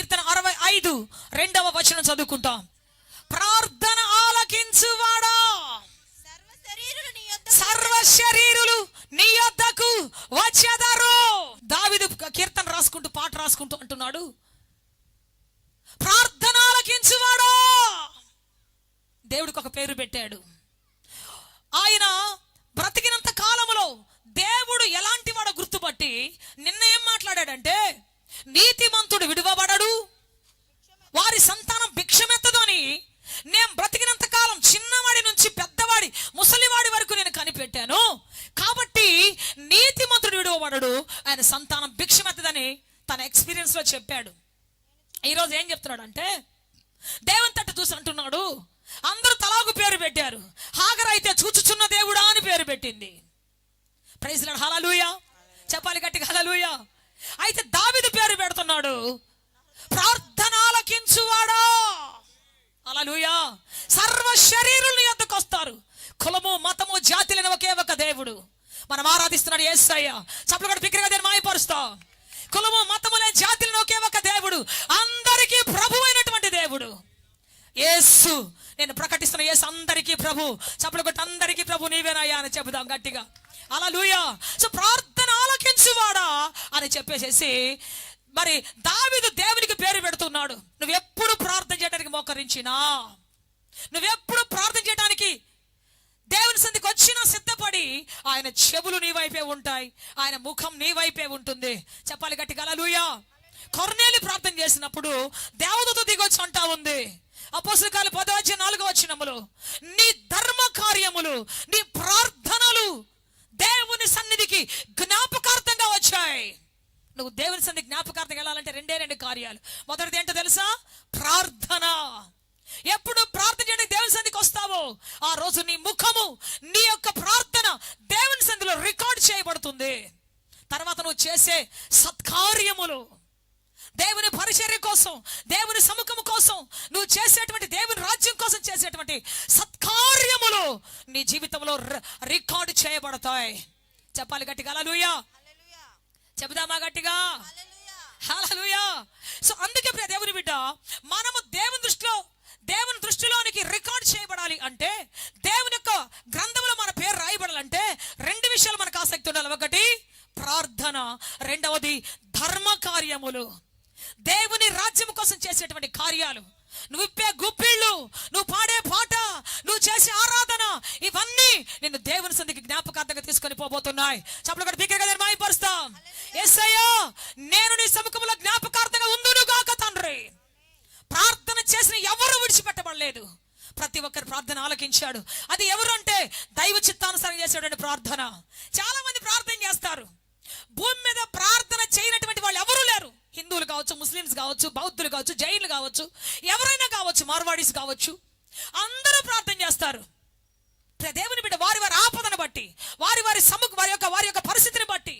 కీర్తన 65:2 చదువుకుంటాం. ప్రార్థన ఆలకించువాడా, సర్వ శరీరులు నీ యొద్దకు వచ్చెదరు. దావీదు కీర్తన రాసుకుంటూ పాట రాసుకుంటూ అంటున్నాడు, ప్రార్థన ఆలకించువాడా. దేవుడికి ఒక పేరు పెట్టాడు. ఆయన బ్రతికినంత కాలంలో దేవుడు ఎలాంటి వాడో గుర్తుపట్టి నిన్న ఏం మాట్లాడాడంటే, నీతిమంతుడు విడువబడడు, వారి సంతానం భిక్షమెత్తదు అని నేను బ్రతికినంత కాలం చిన్నవాడి నుంచి పెద్దవాడి ముసలివాడి వరకు నేను కనిపెట్టాను. కాబట్టి నీతిమంతుడు విడువబడడు, ఆయన సంతానం భిక్షమెత్తదని తన ఎక్స్పీరియన్స్ లో చెప్పాడు. ఈరోజు ఏం చెప్తున్నాడు అంటే, దేవుని తట్టు చూసి అంటున్నాడు, అందరూ తలాగు పేరు పెట్టారు. హాగర్ అయితే చూచుచున్న దేవుడా అని పేరు పెట్టింది. Praise lord, hallelujah. చెప్పాలి గట్టిగా హల్లెలూయా. అయితే దావీదు పేరు పెడుతున్నాడు, ప్రార్థన ఆలకించువాడా. హల్లెలూయా. సర్వ శరీరుల యొద్దకు వస్తారు. కులము మతము జాతి లేని ఒకే ఒక దేవుడు మనం ఆరాధిస్తున్నాడు యేసయ్య. చప్పట్లు కొట్టి బిగ్గరగా దీన్ని మాయపరుస్తాం. కులము మతము లేని జాతి లేని ఒకే ఒక దేవుడు, అందరికీ ప్రభు అయినటువంటి దేవుడు యేసు. నేను ప్రకటిస్తున్న యేసు అందరికీ ప్రభు. చప్పట్లు కొట్టి అందరికీ ప్రభు నీవేనయ్యా అని చెబుదాం గట్టిగా. హల్లెలూయా. సో ప్రార్థన ఆలకించువాడా అని చెప్పేసేసి మరి దావీదు దేవునికి పేరు పెడుతున్నాడు. నువ్వెప్పుడు ప్రార్థన చేయడానికి మోకరించినా, నువ్వెప్పుడు ప్రార్థన చేయడానికి దేవుని సన్నిధికి వచ్చినా సిద్ధపడి, ఆయన చెవులు నీ వైపే ఉంటాయి, ఆయన ముఖం నీ వైపే ఉంటుంది. చెప్పాలి గట్టిగా హల్లెలూయా. కొర్నేలి ప్రార్థన చేసినప్పుడు దేవదూత దిగొచ్చి అంటా ఉంది, అపోస్తలుల కార్యాలు 10:4 నీ ధర్మ కార్యములు, నీ ప్రార్థనలు దేవుని సన్నిధికి జ్ఞాపకార్థంగా వచ్చాయి. నువ్వు దేవుని సన్నిధి జ్ఞాపకార్థంగా వెళ్ళాలంటే రెండు కార్యాలు. మొదటిది ఏంటో తెలుసా? ప్రార్థన. ఎప్పుడు ప్రార్థన చేయడానికి దేవుని సన్నిధికి వస్తావో ఆ రోజు నీ ముఖము, నీ యొక్క ప్రార్థన దేవుని సన్నిధిలో రికార్డ్ చేయబడుతుంది. తర్వాత నువ్వు చేసే సత్కార్యములు, దేవుని పరిచర్య కోసం, దేవుని సముఖము కోసం, నువ్వు చేసేటువంటి దేవుని రాజ్యం కోసం చేసేటువంటి సత్కార్యములు నీ జీవితంలో రికార్డు చేయబడతాయి. చెప్పాలి గట్టిగా హల్లెలూయా. చెబుదామా గట్టిగా హల్లెలూయా. సో అందుకే ప్రియ దేవుని బిడ్డ, మనము దేవుని దృష్టిలోనికి రికార్డ్ చేయబడాలి అంటే, దేవుని యొక్క గ్రంథంలో మన పేరు రాయబడాలంటే 2 విషయాలు మనకు ఆసక్తి ఉండాలి. ఒకటి ప్రార్థన, రెండవది ధర్మ కార్యములు, దేవుని రాజ్యం కోసం చేసేటువంటి కార్యాలు. నువ్వు ఇప్పే గుప్పిళ్ళు, నువ్వు పాడే పాట, నువ్వు చేసే ఆరాధన, ఇవన్నీ నిన్ను దేవుని సన్నిధికి జ్ఞాపకార్థంగా తీసుకొని పోబోతున్నాయి. చప్పట్లు కొట్టి బిగ్గరగా మాయపరుస్తాం. యేసయ్యా, నేను నీ సముఖంలో జ్ఞాపకార్థంగా ఉందును గాక తండ్రి. ప్రార్థన చేసిన ఎవరు విడిచిపెట్టబడలేదు. ప్రతి ఒక్కరి ప్రార్థన ఆలకించాడు. అది ఎవరు అంటే దైవ చిత్తానుసారం చేసేటువంటి ప్రార్థన. చాలా మంది ప్రార్థన చేస్తారు. భూమి మీద ప్రార్థన చేయనటువంటి వాళ్ళు ఎవరు లేరు. హిందువులు కావచ్చు, ముస్లిమ్స్ కావచ్చు, బౌద్ధులు కావచ్చు, జైన్లు కావచ్చు, ఎవరైనా కావచ్చు, మార్వాడీస్ కావచ్చు, అందరూ ప్రార్థన చేస్తారు. దేవుని బిడ్డ వారి వారి ఆపదను బట్టి, వారి యొక్క పరిస్థితిని బట్టి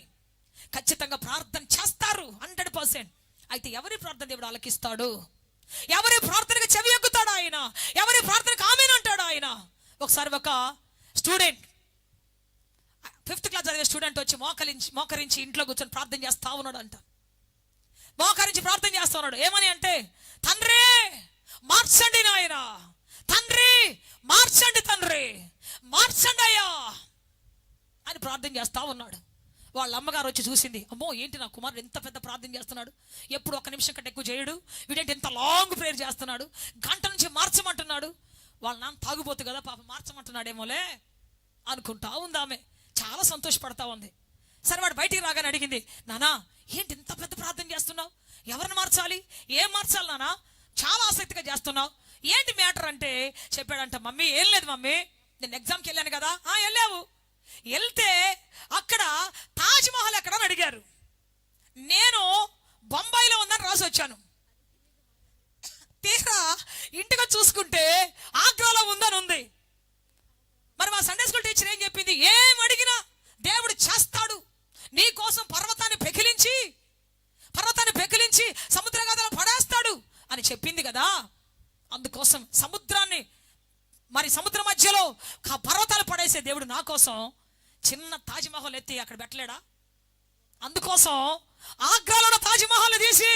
ఖచ్చితంగా ప్రార్థన చేస్తారు 100%. అయితే ఎవరి ప్రార్థన దేవుడు ఆలకిస్తాడు? ఎవరి ప్రార్థనకి చెవి ఎక్కుతాడు ఆయన? ఎవరి ప్రార్థనకి ఆమేన్ అంటాడు ఆయన? ఒకసారి ఒక స్టూడెంట్, 5th క్లాస్ చదివే స్టూడెంట్ వచ్చి మోకరించి ఇంట్లో కూర్చొని ప్రార్థన చేస్తా ఉన్నాడు అంట. మోకరించి ప్రార్థన చేస్తా ఉన్నాడు. ఏమని అంటే, తండ్రి మార్చండి నాయన, తండ్రి మార్చండి, తండ్రి మార్చండి అయ్యా అని ప్రార్థన చేస్తా ఉన్నాడు. వాళ్ళ అమ్మగారు వచ్చి చూసింది, అమ్మో ఏంటి నా కుమారుడు ఎంత పెద్ద ప్రార్థన చేస్తున్నాడు, ఎప్పుడు 1 నిమిషం కంటే ఎక్కువ చేయడు, వీడేంటి ఎంత లాంగ్ ప్రేయర్ చేస్తున్నాడు, గంట నుంచి మార్చమంటున్నాడు. వాళ్ళ నాన్న తాగుబోతు కదా పాప, మార్చమంటున్నాడేమోలే అనుకుంటా ఉంది ఆమె. చాలా సంతోషపడతా ఉంది. సరే వాడు బయటికి రాగానే అడిగింది, నానా ఏంటి ఇంత పెద్ద ప్రార్థన చేస్తున్నావు, ఎవరిని మార్చాలి, ఏం మార్చాలి నానా, చాలా ఆసక్తిగా చేస్తున్నావు, ఏంటి మ్యాటర్ అంటే చెప్పాడంట. మమ్మీ ఏం లేదు మమ్మీ, నేను ఎగ్జామ్కి వెళ్ళాను కదా. వెళ్ళావు, వెళ్తే అక్కడ తాజ్ మహల్ ఎక్కడ అని అడిగారు. నేను బొంబాయిలో ఉందని రాసి వచ్చాను. తీరా ఇంటికి చూసుకుంటే ఆగ్రాలో ఉందని ఉంది. మరి మా సండే స్కూల్ టీచర్ ఏం చెప్పింది, ఏం అడిగినా దేవుడు చేస్తాడు, నీ కోసం పర్వతాన్ని పెకిలించి సముద్ర గదలో పడేస్తాడు అని చెప్పింది కదా. అందుకోసం సముద్ర మధ్యలో పర్వతాలు పడేసే దేవుడు నా కోసం చిన్న తాజ్మహల్ ఎత్తి అక్కడ పెట్టలేడా? అందుకోసం ఆగ్రాలో తాజ్మహల్ తీసి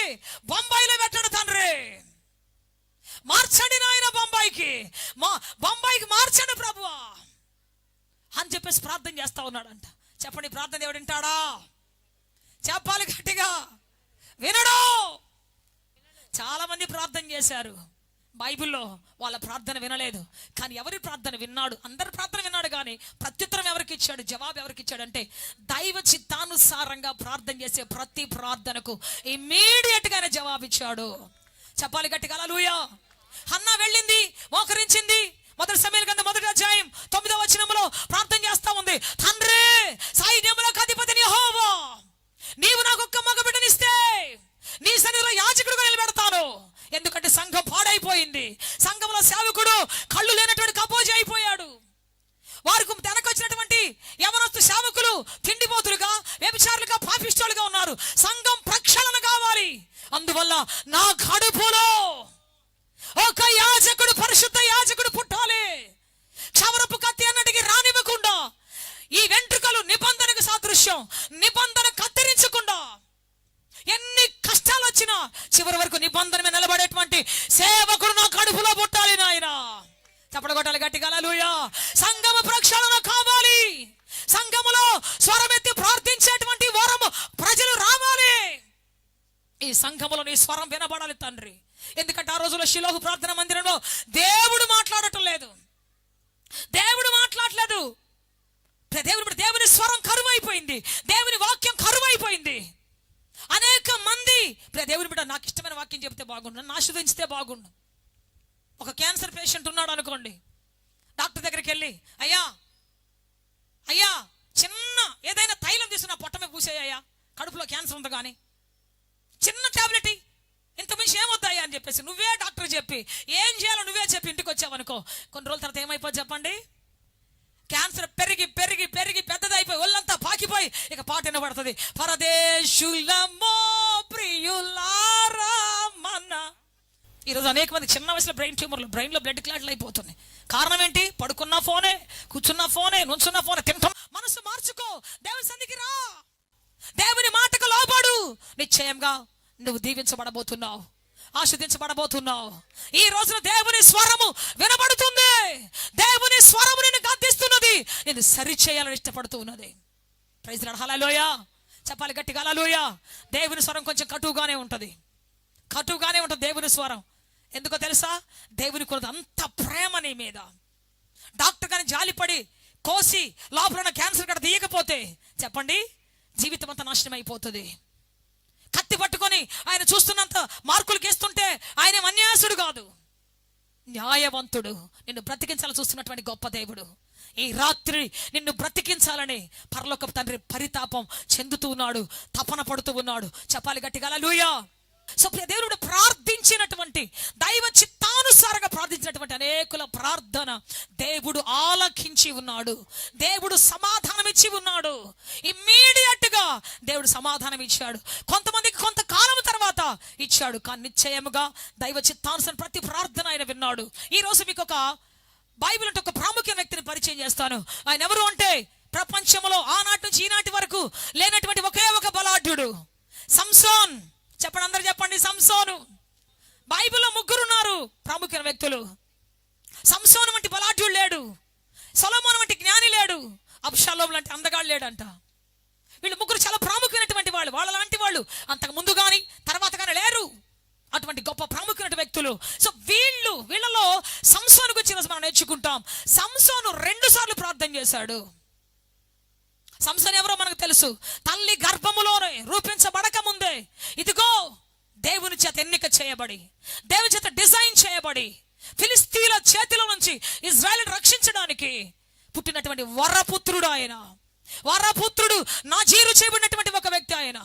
బొంబాయిలో పెట్టాడు. మార్చండి నాయన, బొంబాయికి మార్చండి ప్రభువా అని చెప్పేసి ప్రార్థన చేస్తా ఉన్నాడంట. చెప్పండి, ప్రార్థన దేవుడు వింటాడా? చెప్పాలి గట్టిగా. వినడు. చాలా మంది ప్రార్థన చేశారు, బైబిల్లో వాళ్ళ ప్రార్థన వినలేదు. కానీ ఎవరి ప్రార్థన విన్నాడు? అందరి ప్రార్థన విన్నాడు. కానీ ప్రత్యుత్తరం ఎవరికి ఇచ్చాడు? జవాబు ఎవరికి ఇచ్చాడంటే, దైవ చిత్తానుసారంగా ప్రార్థన చేసే ప్రతి ప్రార్థనకు ఇమ్మీడియట్ గానే జవాబు ఇచ్చాడు. చెప్పాలి గట్టిగా హల్లెలూయా. హన్నా వెళ్ళింది, మోకరించింది. మొదటి సమూయేలు గ్రంథం 1వ అధ్యాయం 9వ వచనంలో ప్రార్థన చేస్తా ఉంది. తండ్రి, సైన్యములకు అధిపతిని యెహోవా, నీవు నాకు ఒక్క మగ బిడ్డనిస్తే నీ సన్నిధిలో యాజకుడుగా నిలబెడతాను. ఎందుకంటే సంఘం పాడైపోయింది. సంఘంలో సేవకుడు కళ్ళు లేనటువంటి కపోజి అయిపోయాడు. వారికి వెనకొచ్చినటువంటి యవనస్తు సేవకులు తిండిపోతులుగా, వ్యభిచారులుగా, పాపిష్టులుగా ఉన్నారు. సంఘం ప్రక్షాళన కావాలి. అందువల్ల నా కడుపులో ఒక యాజకుడు, పరిశుద్ధ యాజకుడు పుట్టాలి. క్షవరపు కత్తి అన్నటికి రానివ్వకుండా, ఈ వెంట్రుకలు నిబంధనకు సాదృశ్యం, నిబంధన కత్తిరించకుండా, ఎన్ని కష్టాలు వచ్చినా చివరి వరకు నిబంధన మీద నిలబడేటువంటి సేవకుడు నా కడుపులో పుట్టాలి నాయన. చప్పడగొట్టాలి గట్టిగా హల్లెలూయా. సంఘము ప్రక్షాళన కావాలి. సంఘములో స్వరమెత్తి ప్రార్థించేటువంటి వరము ప్రజలు రావాలి. ఈ సంఘములో నీ స్వరం వినబడాలి తండ్రి. ఎందుకంటే ఆ రోజుల్లో షిలోహు ప్రార్థన మందిరంలో దేవుడు మాట్లాడటం లేదు. దేవుడు మాట్లాడలేదు. దేవుని స్వరం కరువైపోయింది. దేవుని వాక్యం కరువైపోయింది. అనేక మంది దేవుని బిడ్డ నాకు ఇష్టమైన వాక్యం చెప్తే బాగుండు, నన్ను ఆశీర్వదించితే బాగుండు. ఒక క్యాన్సర్ పేషెంట్ ఉన్నాడు అనుకోండి. డాక్టర్ దగ్గరికి వెళ్ళి, అయ్యా అయ్యా చిన్న ఏదైనా తైలం తీసుకున్న పొట్టమే పూసేయ్యా, కడుపులో క్యాన్సర్ ఉంది కానీ చిన్న టాబ్లెట్ ఇంత మించి ఏమవుతాయా అని చెప్పేసి నువ్వే డాక్టర్ చెప్పి ఏం చేయాలో నువ్వే చెప్పి ఇంటికి వచ్చావనుకో, కొన్ని రోజుల తర్వాత ఏమైపోతుంది చెప్పండి? క్యాన్సర్ పెరిగి పెరిగి పెరిగి పెద్దదైపోయి ఒళ్ళంతా పాకిపోయి ఇక పాట వినబడుతుంది, పరదేశులమో ప్రియులారా మన. ఈరోజు అనేక మంది చిన్న వయసులో బ్రెయిన్ ట్యూమర్లు, బ్రెయిన్లో బ్లడ్ క్లాట్లు అయిపోతున్నాయి. కారణం ఏంటి? పడుకున్న ఫోనే, కూర్చున్న ఫోనే, నుంచున్న ఫోనే, తింటాం. మనసు మార్చుకో, దేవుని సన్నిధికి రా, దేవుని మాటకు లోబడు. నిశ్చయంగా నువ్వు దీవించబడబోతున్నావు, ఆశీర్వదించబడబోతున్నావు. ఈ రోజున దేవుని స్వరము వినబడుతుంది. దేవుని స్వరము నిన్ను గద్దిస్తున్నది, నిన్ను సరిచేయాలని ఇష్టపడుతూ ఉన్నది. Praise lord, hallelujah. చెప్పాలి గట్టిగా హల్లెలూయా. దేవుని స్వరం కొంచెం కటువుగానే ఉంటుంది, కటువుగానే ఉంటుంది దేవుని స్వరం. ఎందుకో తెలుసా? దేవునికి ఉన్నది అంత ప్రేమ నీ మీద. డాక్టర్ గాని జాలిపడి కోసి లోపల ఉన్న క్యాన్సర్ గడ తీయకపోతే చెప్పండి, జీవితం అంతా నాశనం అయిపోతుంది. కత్తి పట్టుకొని ఆయన చూస్తున్నంత మార్కులు కేస్తుంటే ఆయన అన్యాసుడు కాదు, న్యాయవంతుడు. నిన్ను బ్రతికించాలని చూస్తున్నటువంటి గొప్ప దేవుడు. ఈ రాత్రి నిన్ను బ్రతికించాలని పరలోకపు తండ్రి పరితాపం చెందుతూ ఉన్నాడు, తపన పడుతూ ఉన్నాడు. చెప్పాలి గట్టిగా హల్లెలూయా. సో దేవుడు ప్రార్థించినటువంటి, దైవ చిత్తానుసారంగా ప్రార్థించినటువంటి అనేకుల ప్రార్థన దేవుడు ఆలకించి ఉన్నాడు. దేవుడు సమాధానం ఇచ్చి ఉన్నాడు. ఇమ్మీడియట్ గా దేవుడు సమాధానం ఇచ్చాడు. కొంతమందికి కొంతకాలం తర్వాత ఇచ్చాడు, కానీ నిశ్చయముగా దైవ చిత్తానుసారం ప్రతి ప్రార్థన ఆయన విన్నాడు. ఈ రోజు మీకు ఒక బైబిల్ అంటే ఒక ప్రాముఖ్య వ్యక్తిని పరిచయం చేస్తాను. ఆయన ఎవరు అంటే, ప్రపంచంలో ఆనాటి నుంచి ఈనాటి వరకు లేనటువంటి ఒకే ఒక బలాఢ్యుడు, సంసోన్. చెప్పండి, అందరు చెప్పండి, సంసోను. బైబిల్లో ముగ్గురు ఉన్నారు ప్రాముఖ్య వ్యక్తులు. సంసోను వంటి బలాఢ్యుడు లేడు, సొలొమోను వంటి జ్ఞాని లేడు, అబ్షాలోము లాంటి అందగాడు లేడంట. వీళ్ళు ముగ్గురు చాలా ప్రాముఖ్యమైనటువంటి వాళ్ళు. వాళ్ళ లాంటి వాళ్ళు అంతకు ముందు కానీ తర్వాత కానీ లేరు. అటువంటి గొప్ప ప్రాముఖ్యమైన వ్యక్తులు. సో వీళ్ళలో సంసోను గురించి మనం నేర్చుకుంటాం. సంసోను 2 సార్లు ప్రార్థన చేశాడు. సంసోను ఎవరో మనకు తెలుసు. తల్లి గర్భములోనే రూపించబడక ముందే ఇదిగో దేవుని చేత ఎన్నిక చేయబడి, దేవుని చేత డిజైన్ చేయబడి, ఫిలిస్తీన్ల చేతిలో నుంచి ఇజ్రాయెల్ని రక్షించడానికి పుట్టినటువంటి వరపుత్రుడు ఆయన. వరపుత్రుడు, నాజీరు చేయబడినటువంటి ఒక వ్యక్తి ఆయన.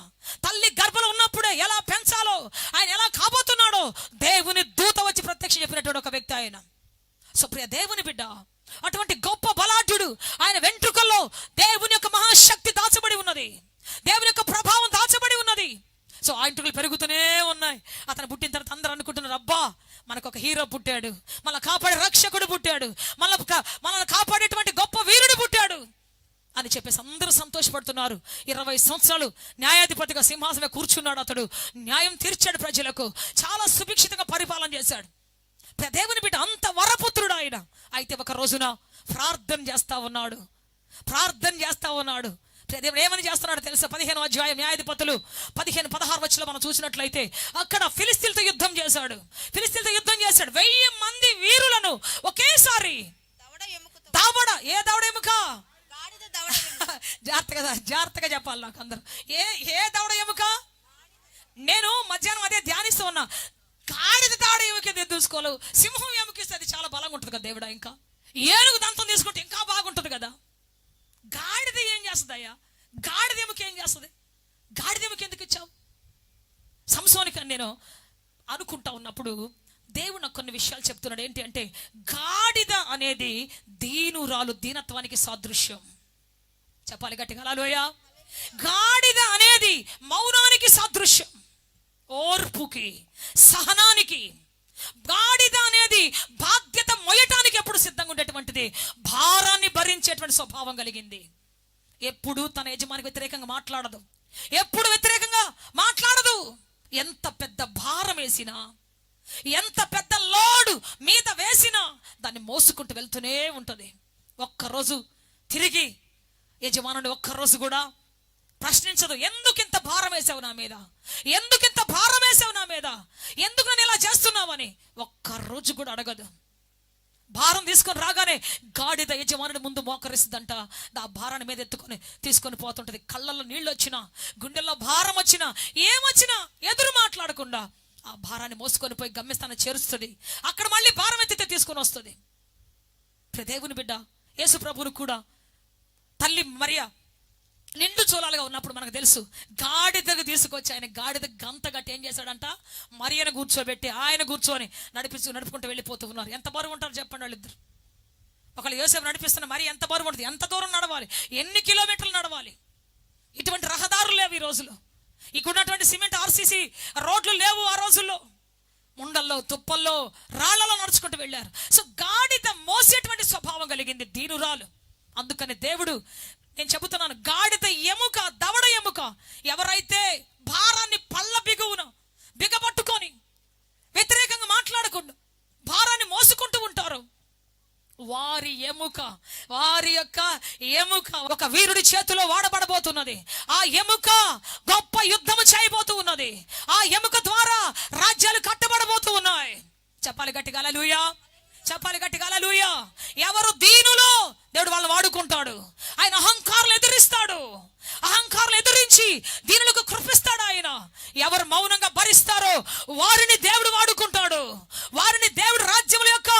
తల్లి గర్భంలో ఉన్నప్పుడే ఎలా పెంచాలో, ఆయన ఎలా కాబోతున్నాడో దేవుని దూత వచ్చి ప్రత్యక్ష చెప్పినటువంటి ఒక వ్యక్తి ఆయన. సో ప్రియ దేవుని బిడ్డ, అటువంటి గొప్ప బలాఢ్యుడు, ఆయన వెంట్రుకల్లో దేవుని యొక్క మహాశక్తి దాచబడి ఉన్నది, దేవుని యొక్క ప్రభావం దాచబడి ఉన్నది. సో ఆ వెంట్రుకలు పెరుగుతూనే ఉన్నాయి. అతను పుట్టిన తర్వాత అందరూ అనుకుంటున్నారు, అబ్బా మనకు ఒక హీరో పుట్టాడు, మనల్ని కాపాడే రక్షకుడు పుట్టాడు, మనల్ని కాపాడేటువంటి గొప్ప వీరుడు పుట్టాడు అని చెప్పేసి అందరూ సంతోషపడుతున్నారు. 20 సంవత్సరాలు న్యాయాధిపతిగా సింహాసనం కూర్చున్నాడు. అతడు న్యాయం తీర్చాడు, ప్రజలకు చాలా సుభిక్షితంగా పరిపాలన చేశాడు. దేవుని బిడ్డ అంత వరపుత్రుడు ఆయన. అయితే ఒక రోజున ప్రార్థన చేస్తా ఉన్నాడు. దేవుడు ఏమని చేస్తున్నాడు తెలుసా? 15వ అధ్యాయం న్యాయాధిపతులు 15-16 వచనంలో మనం చూసినట్లయితే అక్కడ ఫిలిస్తీన్లతో యుద్ధం చేశాడు. 1000 మంది వీరులను ఒకేసారి ఏ దవడ ఎముక జాగ్రత్తగా చెప్పాలి నాకు అందరూ. ఏ దవడ ఎముక? నేను మధ్యాహ్నం అదే ధ్యానిస్తూ ఉన్నా. గాడిద దవడ ఎముక చూసుకోవాలి. సింహం ఎముకిస్తే అది చాలా బలంగా ఉంటుంది కదా దేవుడా. ఇంకా ఏనుగు దంతం తీసుకుంటే ఇంకా బాగుంటుంది కదా. గాడిద ఏం చేస్తుంది అయ్యా? గాడిద ఎముక ఏం చేస్తుంది? గాడిద ఎముక ఎందుకు ఇచ్చావు? సంసోనికి నేను అనుకుంటా ఉన్నప్పుడు దేవుడు నాకు కొన్ని విషయాలు చెప్తున్నాడు. ఏంటి అంటే, గాడిద అనేది దీనురాలు, దీనత్వానికి సాదృశ్యం. చెప్పాలి గట్టిగా హల్లెలూయా. గాడిద అనేది మౌనానికి సాదృశ్యం, ఓర్పుకి, సహనానికి. గాడిద అనేది బాధ్యత మొయ్యటానికి ఎప్పుడు సిద్ధంగా ఉండేటువంటిది, భారాన్ని భరించేటువంటి స్వభావం కలిగింది. ఎప్పుడు తన యజమానికి వ్యతిరేకంగా మాట్లాడదు, ఎప్పుడు వ్యతిరేకంగా మాట్లాడదు. ఎంత పెద్ద భారం వేసినా, ఎంత పెద్ద లోడు మీద వేసినా దాన్ని మోసుకుంటూ వెళ్తూనే ఉంటుంది. ఒక్కరోజు తిరిగి యజమానుని ఒక్కరోజు కూడా ప్రశ్నించదు. ఎందుకు ఇంత భారం వేసావు నా మీద, ఎందుకు ఇంత భారం వేసావు నా మీద, ఎందుకు నేను ఇలా చేస్తున్నావని ఒక్కరోజు కూడా అడగదు. భారం తీసుకొని రాగానే గాడిద యజమానుడి ముందు మోకరిస్తుందంట. ఆ భారాన్ని మీద ఎత్తుకొని తీసుకొని పోతుంటది. కళ్ళల్లో నీళ్ళు వచ్చినా, గుండెల్లో భారం వచ్చినా, ఏమొచ్చినా ఎదురు మాట్లాడకుండా ఆ భారాన్ని మోసుకొని పోయి గమ్యస్థానం చేరుస్తుంది. అక్కడ మళ్ళీ భారం ఎత్తితే తీసుకొని వస్తుంది. దేవుని బిడ్డ యేసు ప్రభువును కూడా తల్లి మరియా నిండు చూలాలుగా ఉన్నప్పుడు మనకు తెలుసు, గాడిదకు తీసుకొచ్చి ఆయన గాడిద గంత గట్టి ఏం చేశాడంట, మరియను కూర్చోబెట్టి ఆయన కూర్చొని నడుపుకుంటూ వెళ్ళిపోతూ ఉన్నారు. ఎంత బరువు ఉంటారు చెప్పండి వాళ్ళిద్దరు. ఒకళ్ళు యోసేపు నడిపిస్తున్న మరి ఎంత బరువు ఉంటుంది, ఎంత దూరం నడవాలి, ఎన్ని కిలోమీటర్లు నడవాలి. ఇటువంటి రహదారులు లేవు ఈ రోజులో. ఇక్కడున్నటువంటి సిమెంట్ ఆర్సీసీ రోడ్లు లేవు ఆ రోజుల్లో. ముండల్లో, తుప్పల్లో, రాళ్లలో నడుచుకుంటూ వెళ్ళారు. సో గాడిద మోసేటువంటి స్వభావం కలిగింది, దీనురాలు. అందుకని దేవుడు, నేను చెబుతున్నాను, గాడిద ఎముక, దవడ ఎముక ఎవరైతే భారాన్ని పళ్ళ బిగపట్టుకొని వ్యతిరేకంగా మాట్లాడకుండా భారాన్ని మోసుకుంటూ ఉంటారో వారి యొక్క ఎముక ఒక వీరుడి చేతిలో వాడబడబోతున్నది. ఆ ఎముక గొప్ప యుద్ధము చేయబోతూ ఉన్నది. ఆ ఎముక ద్వారా రాజ్యాలు కట్టబడబోతూ ఉన్నాయి. చెప్పాలి గట్టిగా హల్లెలూయా, చెప్పాలి గట్టిగా హల్లెలూయా. ఎవరు దీనులో దేవుడు వాళ్ళని వాడుకుంటాడు. ఆయన అహంకారాలు ఎదిరిస్తాడు. అహంకారాలు ఎదిరించి దీనులకు కృపిస్తాడు ఆయన. ఎవరు మౌనంగా భరిస్తారో వారిని దేవుడు వాడుకుంటాడు. వారిని దేవుడు రాజ్యముల యొక్క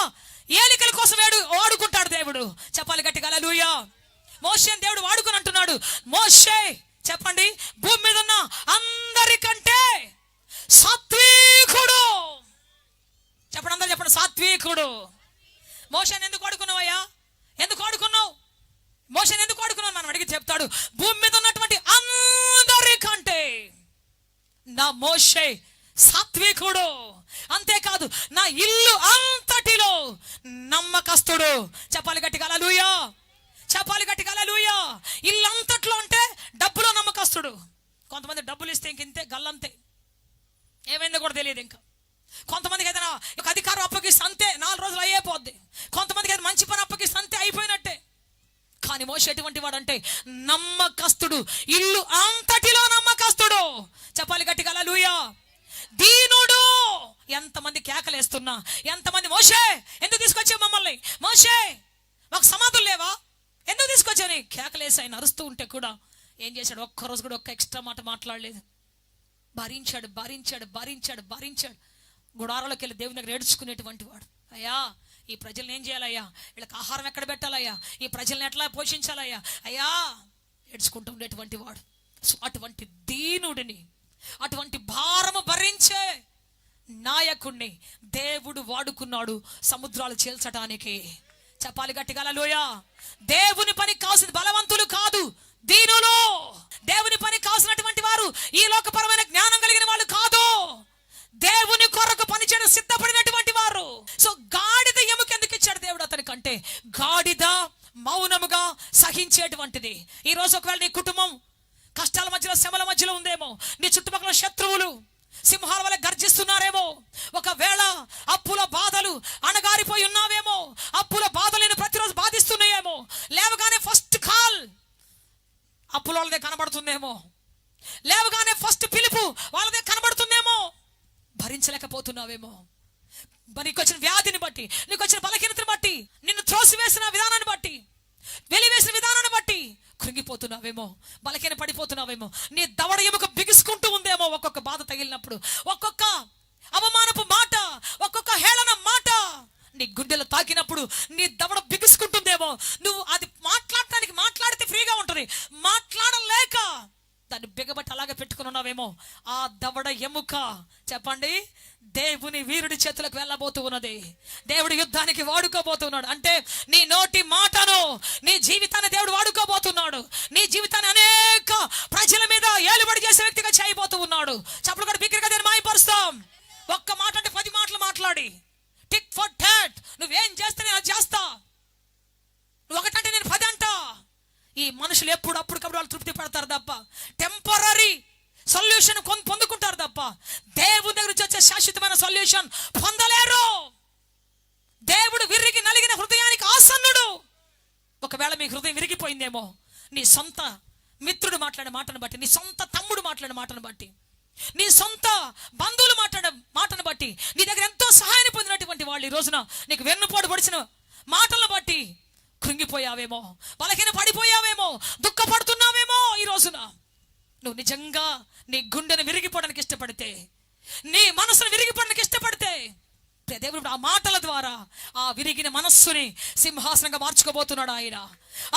ఏలికల కోసం వాడుకుంటాడు దేవుడు. చెప్పాలి గట్టిగా హల్లెలూయా. మోషేని దేవుడు వాడుకుని అంటున్నాడు, మోషే చెప్పండి, భూమి మీద ఉన్న అందరికంటే సాత్వికుడు. చెప్పండి, అందరూ చెప్పండి, సాత్వికుడు. మోషేని ఎందుకు వాడుకున్నావయ్యా? ఎందుకు వాడుకున్నావు? మోషేని ఎందుకు వాడుకున్నావు మనం అడిగి చెప్తాడు, భూమి మీద ఉన్నటువంటి అందరికంటే నా మోషే సాత్వికుడు. అంతేకాదు, నా ఇల్లు అంతటిలో నమ్మకస్తుడు. చెప్పాలి గట్టిగా హల్లెలూయా, చెప్పాలి గట్టిగా హల్లెలూయా. ఇల్లు అంతట్లో అంటే డబ్బులో నమ్మకస్తుడు. కొంతమంది డబ్బులు ఇస్తే ఇంతే గల్లంతే, ఏమైందో కూడా తెలియదు. ఇంకా కొంతమందికి ఏదైనా అధికారం అప్పగిస్తే అంతే, 4 రోజులు అయ్యేపోద్ది. కొంతమందికి ఏదైనా మంచి పని అప్పగిస్తే అంతే, అయిపోయినట్టే. కానీ మోషే ఎటువంటి వాడు అంటే నమ్మకస్తుడు, ఇల్లు అంతటిలో నమ్మకస్తుడు. చెప్పాలి గట్టిగా హల్లెలూయా. దీనుడు. ఎంతమంది కేకలేస్తున్నా, ఎంతమంది మోషే ఎందుకు తీసుకొచ్చావు మమ్మల్ని, మోషే మాకు సమాధులు లేవా, ఎందుకు తీసుకొచ్చావు కేకలేసి ఆయన అరుస్తూ ఉంటే కూడా ఏం చేశాడు? ఒక్కరోజు కూడా ఒక్క ఎక్స్ట్రా మాట మాట్లాడలేదు. భరించాడు, భరించాడు, భరించాడు, భరించాడు. గుడారాలోకి వెళ్ళి దేవుని దగ్గర ఏడ్చుకునేటువంటి వాడు. అయ్యా, ఈ ప్రజల్ని ఏం చేయాలయ్యా, వీళ్ళకి ఆహారం ఎక్కడ పెట్టాలయ్యా, ఈ ప్రజల్ని ఎట్లా పోషించాలయ్యా, అయ్యా ఏడ్చుకుంటూ ఉండేటువంటి వాడు. సో అటువంటి దీనుడిని, అటువంటి భారము భరించే నాయకుణ్ణి దేవుడు వాడుకున్నాడు సముద్రాలు చీల్చడానికి. చెప్పాలి గట్టిగా హల్లెలూయా. దేవుని పని కావాల్సిన బలవంతులు కాదు, దీనులు. దేవుని పని కావాల్సినటువంటి వారు ఈ లోకపరమైన జ్ఞానం కలిగిన వాళ్ళు కాదు, దేవుని కొరకు పనిచేయడం సిద్ధపడినటువంటి వారు. సో గాడిద ఎముక ఎందుకు ఇచ్చాడు దేవుడు అతనికంటే, గాడిద మౌనముగా సహించేటువంటిది. ఈ రోజు ఒకవేళ నీ కుటుంబం కష్టాల మధ్యలో, శ్రమల మధ్యలో ఉందేమో, నీ చుట్టుపక్కల శత్రువులు సింహాల వల్ల గర్జిస్తున్నారేమో, ఒకవేళ అప్పుల బాధలు, అణగారిపోయి ఉన్నావేమో, అప్పుల బాధలను ప్రతిరోజు బాధిస్తున్నాయేమో, లేవగానే ఫస్ట్ కాల్ అప్పుల వాళ్ళదే కనబడుతుందేమో, లేవగానే ఫస్ట్ పిలుపు వాళ్ళదే కనబడుతుందేమో, భరించలేకపోతున్నావేమో, నీకు వచ్చిన వ్యాధిని బట్టి, నీకు వచ్చిన బలహీనతను బట్టి, నిన్ను త్రోసివేసిన విధానాన్ని బట్టి, వెలివేసిన విధానాన్ని బట్టి కృంగిపోతున్నావేమో, బలహీన పడిపోతున్నావేమో, నీ దవడ ఎముక బిగుసుకుంటూ ఉందేమో, ఒక్కొక్క బాధ తగిలినప్పుడు, ఒక్కొక్క అవమానపు మాట, ఒక్కొక్క హేళన మాట నీ గుండెలో తాకినప్పుడు నీ దవడ బిగుసుకుంటుందేమో. నువ్వు అది మాట్లాడితే ఫ్రీగా ఉంటుంది, మాట్లాడలేక దాన్ని బిగబట్టి అలాగే పెట్టుకుని ఉన్నావేమో. ఆ దవడ ఎముక చెప్పండి దేవుని వీరుడి చేతులకు వెళ్ళబోతూ ఉన్నది. దేవుడు యుద్ధానికి వాడుకోబోతున్నాడు. అంటే నీ నోటి మాటను, నీ జీవితాన్ని దేవుడు వాడుకోబోతున్నాడు. నీ జీవితాన్ని అనేక ప్రజల మీద ఏలుబడి చేసే వ్యక్తిగా చేయబోతూ ఉన్నాడు. చప్పుడు కూడా బిగ్గరగా నేను మాయపరుస్తాం. ఒక్క మాట అంటే 10 మాటలు మాట్లాడి టిక్ ఫర్ టాట్, నువ్వేం చేస్తే నేను అది చేస్తా, నువ్వు ఒకటంటే నేను 10 అంటా. ఈ మనుషులు అప్పటికప్పుడు వాళ్ళు తృప్తి పడతారు తప్ప, టెంపరరీ సొల్యూషన్ పొందుకుంటారు తప్ప దేవుని దగ్గర నుంచి వచ్చే శాశ్వతమైన సొల్యూషన్ పొందలేరు. దేవుడు విరిగి నలిగిన హృదయానికి ఆసన్నుడు. ఒకవేళ మీ హృదయం విరిగిపోయిందేమో, నీ సొంత మిత్రుడు మాట్లాడే మాటను బట్టి, నీ సొంత తమ్ముడు మాట్లాడే మాటను బట్టి, నీ సొంత బంధువులు మాట్లాడే మాటను బట్టి, నీ దగ్గర ఎంతో సహాయాన్ని పొందినటువంటి వాళ్ళు ఈ రోజున నీకు వెన్నుపోటు పొడిచిన మాటలను బట్టి కృంగిపోయావేమో, బలహీన పడిపోయావేమో, దుఃఖపడుతున్నావేమో. ఈ రోజున నువ్వు నిజంగా నీ గుండెను విరిగిపోవడానికి ఇష్టపడితే, నీ మనసును విరిగిపోవడానికి ఇష్టపడితే, దేవుడు ఆ మాటల ద్వారా ఆ విరిగిన మనస్సుని సింహాసనంగా మార్చుకోబోతున్నాడు ఆయన.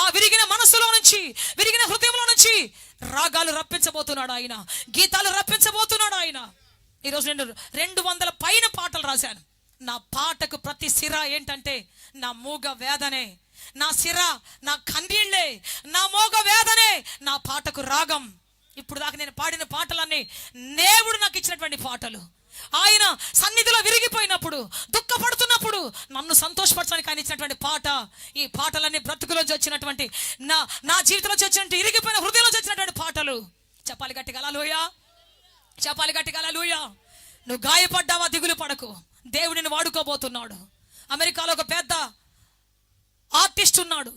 ఆ విరిగిన మనస్సులో నుంచి, విరిగిన హృదయంలో నుంచి రాగాలు రప్పించబోతున్నాడు ఆయన, గీతాలు రప్పించబోతున్నాడు ఆయన. ఈరోజు నేను 200 పైన పాటలు రాశాను. నా పాటకు ప్రతి సిర ఏంటంటే నా మూగ వేదనే, నా సిర నా కన్నీళ్లే, నా మోగ వేదనే నా పాటకు రాగం. ఇప్పుడు దాకా నేను పాడిన పాటలన్నీ దేవుడు నాకు ఇచ్చినటువంటి పాటలు. ఆయన సన్నిధిలో విరిగిపోయినప్పుడు, దుఃఖపడుతున్నప్పుడు నన్ను సంతోషపరచడానికి ఆయన ఇచ్చినటువంటి పాట. ఈ పాటలన్నీ బ్రతుకులోంచి వచ్చినటువంటి, నా జీవితంలోంచి వచ్చినటువంటి, ఇరిగిపోయిన హృదయంలోంచి వచ్చినటువంటి పాటలు. చెప్పాలి గట్టిగా హల్లెలూయా, చెప్పాలి గట్టిగా హల్లెలూయా. నువ్వు గాయపడ్డావా, దిగులు పడకు, దేవుడు నిన్ను వాడుకోబోతున్నాడు. అమెరికాలో ఒక పెద్ద ఆర్టిస్ట్ ఉన్నాడు.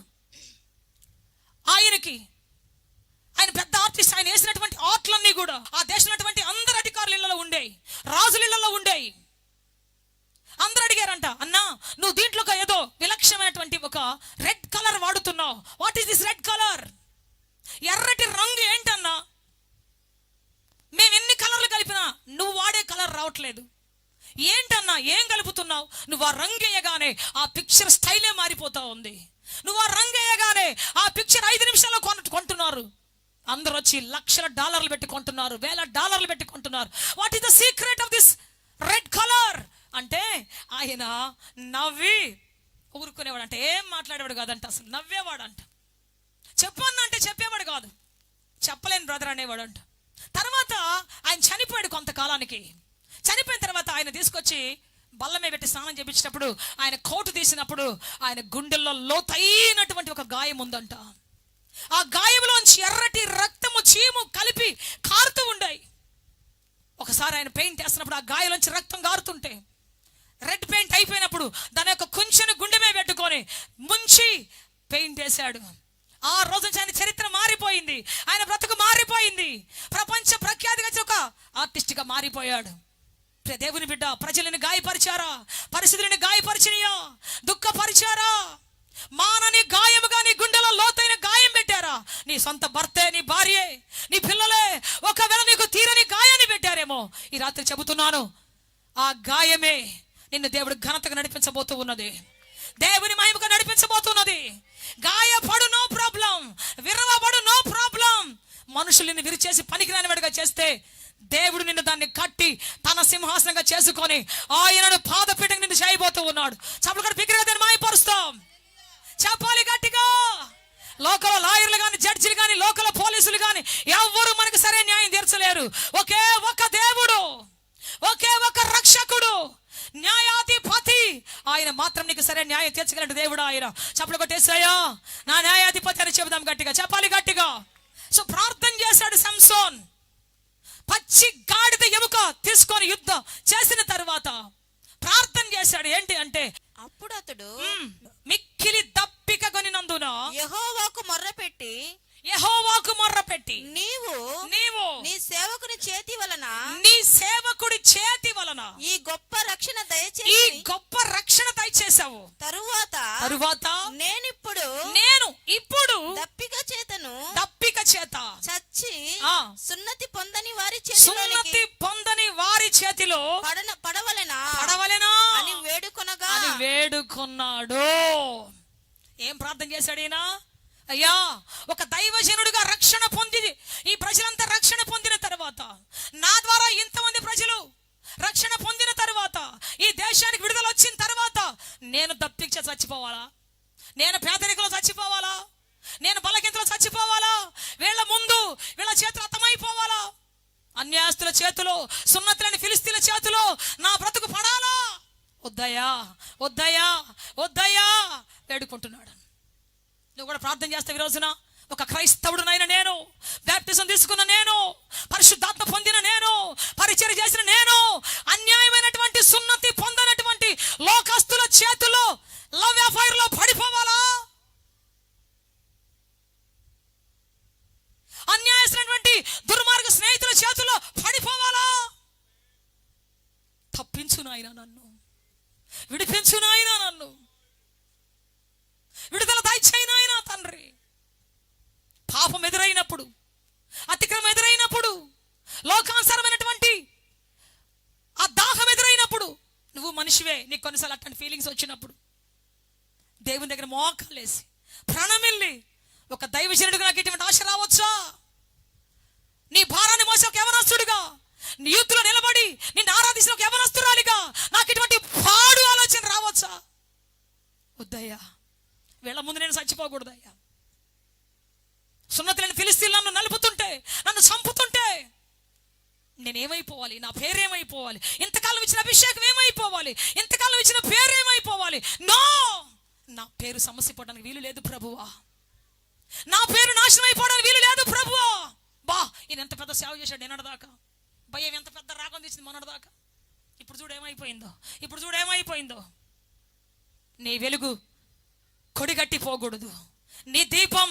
ఆయన పెద్ద ఆర్టిస్ట్. ఆయన వేసినటువంటి ఆర్ట్లన్నీ కూడా ఆ దేశంలో అందరు అధికారుల ఇళ్లలో ఉండేవి, రాజుల ఇళ్లలో ఉండేవి. అందరూ అడిగారంట, అన్నా నువ్వు దీంట్లో ఏదో విలక్షణమైనటువంటి ఒక రెడ్ కలర్ వాడుతున్నావు, what is this red colour? ఎర్రటి రంగు ఏంటన్నా? మేము ఎన్ని కలర్లు కలిపినా నువ్వు వాడే కలర్ రావట్లేదు, ఏంటన్నా ఏం కలుపుతున్నావు? నువ్వు ఆ రంగు వేయగానే ఆ పిక్చర్ స్టైలే మారిపోతా ఉంది. నువ్వు ఆ రంగు వేయగానే ఆ పిక్చర్ 5 నిమిషాల్లో కొంటున్నారు. అందరూ వచ్చి $1,00,000 పెట్టి కొంటున్నారు, $1,000 పెట్టి కొంటున్నారు. What is the secret of this red colour అంటే ఆయన నవ్వి ఊరుకునేవాడు అంట, ఏం మాట్లాడేవాడు కాదంట, అసలు నవ్వేవాడు అంట. చెప్పన్నా అంటే చెప్పేవాడు కాదు, చెప్పలేను బ్రదర్ అనేవాడు అంట. తర్వాత ఆయన చనిపోయాడు. కొంతకాలానికి చనిపోయిన తర్వాత ఆయన తీసుకొచ్చి బల్లమే పెట్టి స్నానం చేపించినప్పుడు, ఆయన కోటు తీసినప్పుడు ఆయన గుండెల్లో లోతైనటువంటి ఒక గాయం ఉందంట. ఆ గాయంలోంచి ఎర్రటి రక్తము, చీము కలిపి కారుతూ ఉండాయి. ఒకసారి ఆయన పెయింట్ వేస్తున్నప్పుడు ఆ గాయంలోంచి రక్తం కారుతుంటే, రెడ్ పెయింట్ అయిపోయినప్పుడు దాని యొక్క కొంచెం గుండె మీద పెట్టుకొని ముంచి పెయింట్ వేశాడు. ఆ రోజు నుంచి ఆయన చరిత్ర మారిపోయింది, ఆయన బ్రతుకు మారిపోయింది, ప్రపంచ ప్రఖ్యాతిగా ఒక ఆర్టిస్ట్గా మారిపోయాడు. దేవుని బిడ్డ, ప్రజలను గాయపరిచారా, పరిస్థితులను గాయపరిచినయా, దుఃఖపరిచారా, మానని గాయముగా నీ గుండెలో లోతైన గాయం పెట్టారా? నీ సొంత భర్తే, నీ భార్యే, నీ పిల్లలే ఒకవేళ నీకు తీరని గాయాన్ని పెట్టారేమో, ఈ రాత్రి చెబుతున్నాను, ఆ గాయమే నిన్ను దేవుడు ఘనతగా నడిపించబోతూ ఉన్నది, దేవుని మహిమగా నడిపించబోతున్నది. గాయపడు నో ప్రాబ్లం, విరవబడు నో ప్రాబ్లం. మనుషులు నిన్ను విరిచేసి పనికిరాని వాడిగా చేస్తే దేవుడు నిన్ను దాన్ని కట్టి తన సింహాసనంగా చేసుకొని ఆయనను పాదపీఠంగా నిన్ను చేయబోతూ ఉన్నాడు. చప్పుడు బిగ్గరగా దాన్ని మాయపరుస్తాం. చెప్పాలి గట్టిగా. లోకల లాయర్లు కానీ, జడ్జిలు కానీ, లోకల పోలీసులు కానీ ఎవరు మనకు సరైన న్యాయం తీర్చలేరు. ఒకే ఒక దేవుడు, ఒకే ఒక రక్షకుడు, న్యాయాధిపతి, ఆయన మాత్రం నీకు సరైన న్యాయం తీర్చగలడు దేవుడు ఆయన. చప్పుడు కొట్టేసాయా, నా న్యాయాధిపతి అని చెబుదాం గట్టిగా, చెప్పాలి గట్టిగా. సో ప్రార్థన చేశాడు సంసోన్. పచ్చి గాడిద ఎముక తీసుకొని యుద్ధం చేసిన తర్వాత ప్రార్థన చేశాడు. చేశాడు. ఏంటి అంటే, అప్పుడు అతడు మిక్కిలి దప్పిక కొనినందున యెహోవాకు మొర్రపెట్టి యెహోవాకు మొర్రపెట్టి నీవు నీ సేవకుని చేతి వలన ఈ గొప్ప రక్షణ దయచేసావు. తరువాత నేను ఇప్పుడు దప్పిక చేత చచ్చి సున్నతి పొందని వారి చేతిలో పడవలెనా అని వేడుకొన్నాడు. ఏం ప్రార్థన చేశాడు ఈయన? అయ్యా, ఒక దైవజనుడిగా రక్షణ పొంది ఈ ప్రజలంతా రక్షణ పొందిన తర్వాత, నా ద్వారా ఇంతమంది ప్రజలు రక్షణ పొందిన తర్వాత, ఈ దేశానికి విడుదల వచ్చిన తర్వాత నేను దప్పిక చచ్చిపోవాలా? నేను పేదరికంలో చచ్చిపోవాలా? నేను బలహీనతలో చచ్చిపోవాలా? వీళ్ళ ముందు వీళ్ళ చేతులు అర్థమైపోవాలా? అన్యాస్తుల చేతిలో, సున్నతులని ఫిలిస్తీన్ల చేతిలో నా బ్రతుకు పడాలా? వద్దయ్యా వేడుకుంటున్నాడు. నువ్వు కూడా ప్రార్థన చేస్తావు ఈ రోజున. ఒక క్రైస్తవుడునైనా నేను, బాప్టిజం తీసుకున్న నేను, పరిశుద్ధాత్మ పొందిన నేను, పరిచర్య చేసిన నేను, అన్యాయమైనటువంటి సున్నతి పొందనటువంటి లోకస్తుల చేతుల్లో లవ్ అఫైర్ లో పడిపోవాలా? అన్యాయమైనటువంటి దుర్మార్గ స్నేహితుల చేతుల్లో పడిపోవాలా? తప్పించు నాయనా నన్ను, విడిపించు నాయనా నన్ను, విడుదల దయచేయి నాయనా తండ్రి. పాపం ఎదురైనప్పుడు, అతిక్రమం ఎదురైనప్పుడు, లోకానుసారమైనటువంటి ఆ దాహం ఎదురైనప్పుడు, నువ్వు మనిషివే, నీకు కొన్నిసార్లు అట్లాంటి ఫీలింగ్స్ వచ్చినప్పుడు దేవుని దగ్గర మోకాలేసి ప్రాణమిల్లి, ఒక దైవజనుడిగా నాకు ఇటువంటి ఆశ రావచ్చా? నీ భారాన్ని మోసే ఒక యవనస్తుడిగా, నీ యూత్లో నిలబడి నిన్ను ఆరాధించిన ఒక యవనస్తురాలిగా నాకు ఇటువంటి పాడు ఆలోచన రావచ్చా? వద్దయ్యా, వీళ్ళ ముందు నేను చచ్చిపోకూడదయ్యా. సున్నతులను ఫిలిస్తీన్లు నన్ను నలుపుతుంటే, నన్ను చంపుతుంటే నేనేమైపోవాలి? నా పేరేమైపోవాలి? ఇంతకాలం ఇచ్చిన అభిషేకం ఏమైపోవాలి? ఇంతకాలం ఇచ్చిన పేరేమైపోవాలి? నా పేరు సమస్య పడడానికి వీలు లేదు ప్రభువా. నా పేరు నాశనం అయిపోవడానికి వీలు లేదు ప్రభువా. ఈయన ఎంత పెద్ద సేవ చేశాడు నిన్నటిదాకా. భయం ఎంత పెద్ద రాగం తీసింది మొన్నటిదాకా. ఇప్పుడు చూడు ఏమైపోయిందో. నీ వెలుగు కొడిగట్టిపోకూడదు, నీ దీపం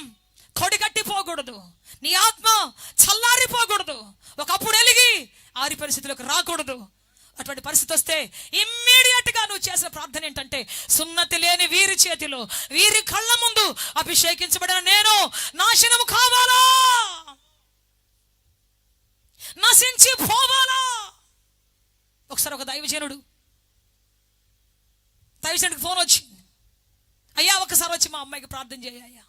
కొడిగట్టిపోకూడదు, నీ ఆత్మ చల్లారిపోకూడదు, ఒకప్పుడు వెలిగి ఆరి పరిస్థితులకు రాకూడదు. అటువంటి పరిస్థితి వస్తే ఇమ్మీడియట్ గా నువ్వు చేసిన ప్రార్థన ఏంటంటే, సున్నతి లేని వీరి చేతిలో, వీరి కళ్ళ ముందు అభిషేకించబడిన నేను నాశనం కావాలా? నశించి పోవాలా? ఒకసారి ఒక దైవజనుడికి ఫోన్ వచ్చింది. అయ్యా, ఒకసారి వచ్చి మా అమ్మాయికి ప్రార్థన చేయ్యా.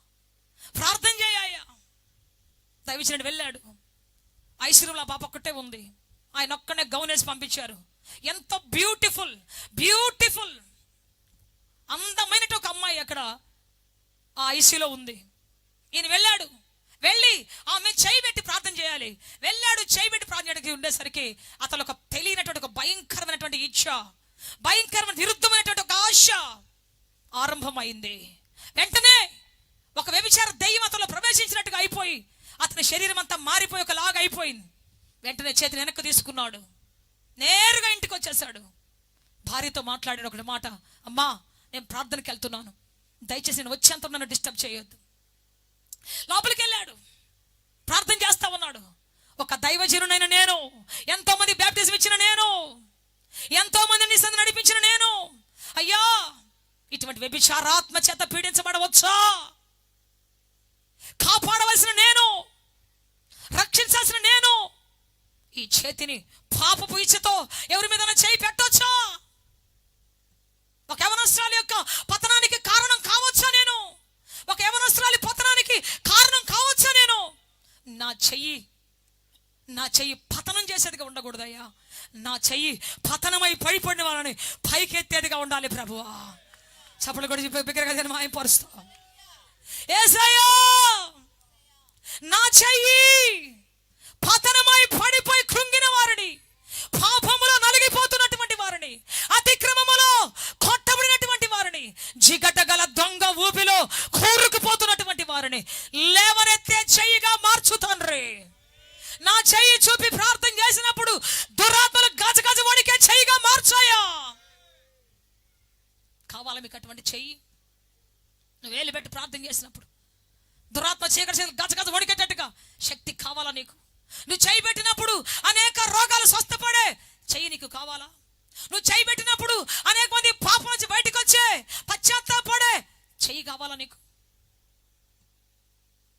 దైవజనుడు వెళ్ళాడు. ఐశ్వర్యంలో ఆ పాప ఒక్కటే ఉంది. ఆయన ఒక్కనే గౌన్ వేసి పంపించారు. ఎంత బ్యూటిఫుల్ అందమైన ఒక అమ్మాయి అక్కడ ఆ ఐసీలో ఉంది. ఈయన వెళ్ళి ఆమె చేయి పెట్టి ప్రార్థన చేయాలి. చేయి పెట్టి ప్రార్థన చేయడానికి ఉండేసరికి అతను ఒక తెలియనటువంటి ఒక భయంకరమైనటువంటి ఇచ్ఛ, భయంకరమైన విరుద్ధమైనటువంటి ఒక ఆశ ఆరంభమైంది. వెంటనే ఒక వ్యభిచార దెయ్యం అతనిలో ప్రవేశించినట్టుగా అయిపోయి, అతని శరీరం అంతా మారిపోయి ఒకలాగా అయిపోయింది. వెంటనే చేతిని వెనక్కి తీసుకున్నాడు, నేరుగా ఇంటికి వచ్చేసాడు. భార్యతో మాట్లాడాడు ఒకటి మాట, అమ్మా నేను ప్రార్థనకి వెళ్తున్నాను, దయచేసి నేను వచ్చేంత నన్ను డిస్టర్బ్ చేయొద్దు. లోపలికి వెళ్ళాడు, ప్రార్థన చేస్తా ఉన్నాడు. ఒక దైవజనునైన నేను, ఎంతో మంది బాప్టిజం ఇచ్చిన నేను, ఎంతో మందిని నీ సందు నడిపించిన నేను, అయ్యా ఇటువంటి వ్యభిచారాత్మ చేత పీడించబడవచ్చా? కాపాడవలసిన నేను, రక్షించాల్సిన నేను, ఈ చేతిని పాపపు ఇచ్చతో ఎవరి మీద చేయి పెట్టొచ్చా? ఒక యవనస్తురాలి యొక్క పతనానికి కారణం కావచ్చా నేను? ఒక యవనస్తురాలి పతనానికి కారణం కావచ్చా నేను? నా చెయ్యి పతనం చేసేదిగా ఉండకూడదయ్యా. నా చెయ్యి పతనమై పడిపడిన వాళ్ళని పైకెత్తేదిగా ఉండాలి ప్రభువా. చప్పట్లు కూడా బిగ్గరగా మాయపరుస్తా. యేసయ్యా, నా చెయ్యి పతనమై పడిపోయి కృంగిన వారిని, పాపములో నలిగిపోతున్నటువంటి వారిని, అతిక్రమములో కొట్టబడినటువంటి వారిని, జిగటగల దొంగ ఊపిలో కూరుకుపోతున్నటువంటి వారిని లేవనెత్తే చెయ్యిగా మార్చు తండ్రి. నా చెయ్యి చూపి ప్రార్థన చేసినప్పుడు దురాత్మలు గజగజ వణికే చెయ్యిగా మార్చాయా. కావాలా మీకు అటువంటి చెయ్యి? నువ్వు వేలు పెట్టి ప్రార్థన చేసినప్పుడు దురాత్మ చీకటి గజగజ వణికేటట్టుగా శక్తి కావాలా నీకు? నువ్వు చెయ్యి పెట్టినప్పుడు అనేక రోగాలు స్వస్థపడే చెయ్యి నీకు కావాలా? నువ్వు చెయ్యి పెట్టినప్పుడు అనేక మంది పాపం నుంచి బయటకు వచ్చే పశ్చాత్తాపడే చెయ్యి కావాలా నీకు?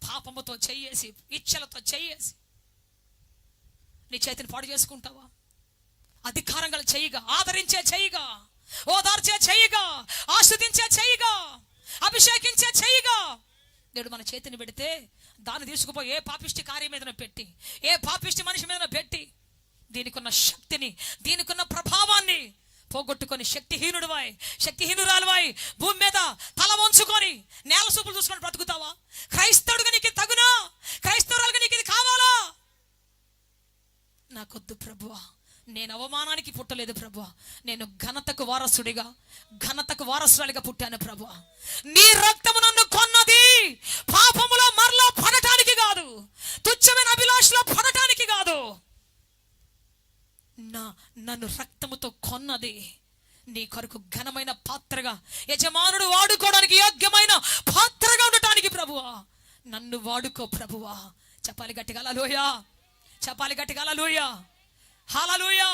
పాపముతో చెయ్యేసి ఇచ్చలతో చెయ్యేసి నీ చేతిని పాడు చేసుకుంటావా? అధికారం గల చెయ్యిగా, ఆదరించే చెయ్యిగా, ఓదార్చే చెయ్యిగా, ఆస్వాదించే చెయ్యిగా, అభిషేకించే చెయ్యిగా దేవుడు మన చేతిని పెడితే దాన్ని తీసుకుపోయి ఏ పాపిష్టి కార్యం మీద పెట్టి, ఏ పాపిష్టి మనిషి మీద పెట్టి దీనికున్న శక్తిని, దీనికున్న ప్రభావాన్ని పోగొట్టుకొని శక్తిహీనురాలువాయి భూమి మీద తల వంచుకొని నేల సూపులు చూసుకొని బ్రతుకుతావా? క్రైస్తవుడిగా నీకు తగునా? క్రైస్తవురాలుగా నీకు ఇది కావాలా? నాకొద్దు ప్రభువా, నేను అవమానానికి పుట్టలేదు ప్రభువా, నేను ఘనతకు వారసుడిగా పుట్టాను ప్రభువా. నీ రక్తము నన్ను కొన్నది పాపములో మరలా పడటానికి కాదు, తుచ్చమైన అభిలాషలో పడటానికి కాదు. నన్ను రక్తముతో కొన్నది నీ కొరకు ఘనమైన పాత్రగా, యజమానుడు వాడుకోవడానికి యోగ్యమైన పాత్రగా ఉండటానికి ప్రభువా నన్ను వాడుకో ప్రభువా. చెప్పాలి గట్టిగా హల్లెలూయా, చెప్పాలి గట్టిగా హల్లెలూయా, హల్లెలూయా.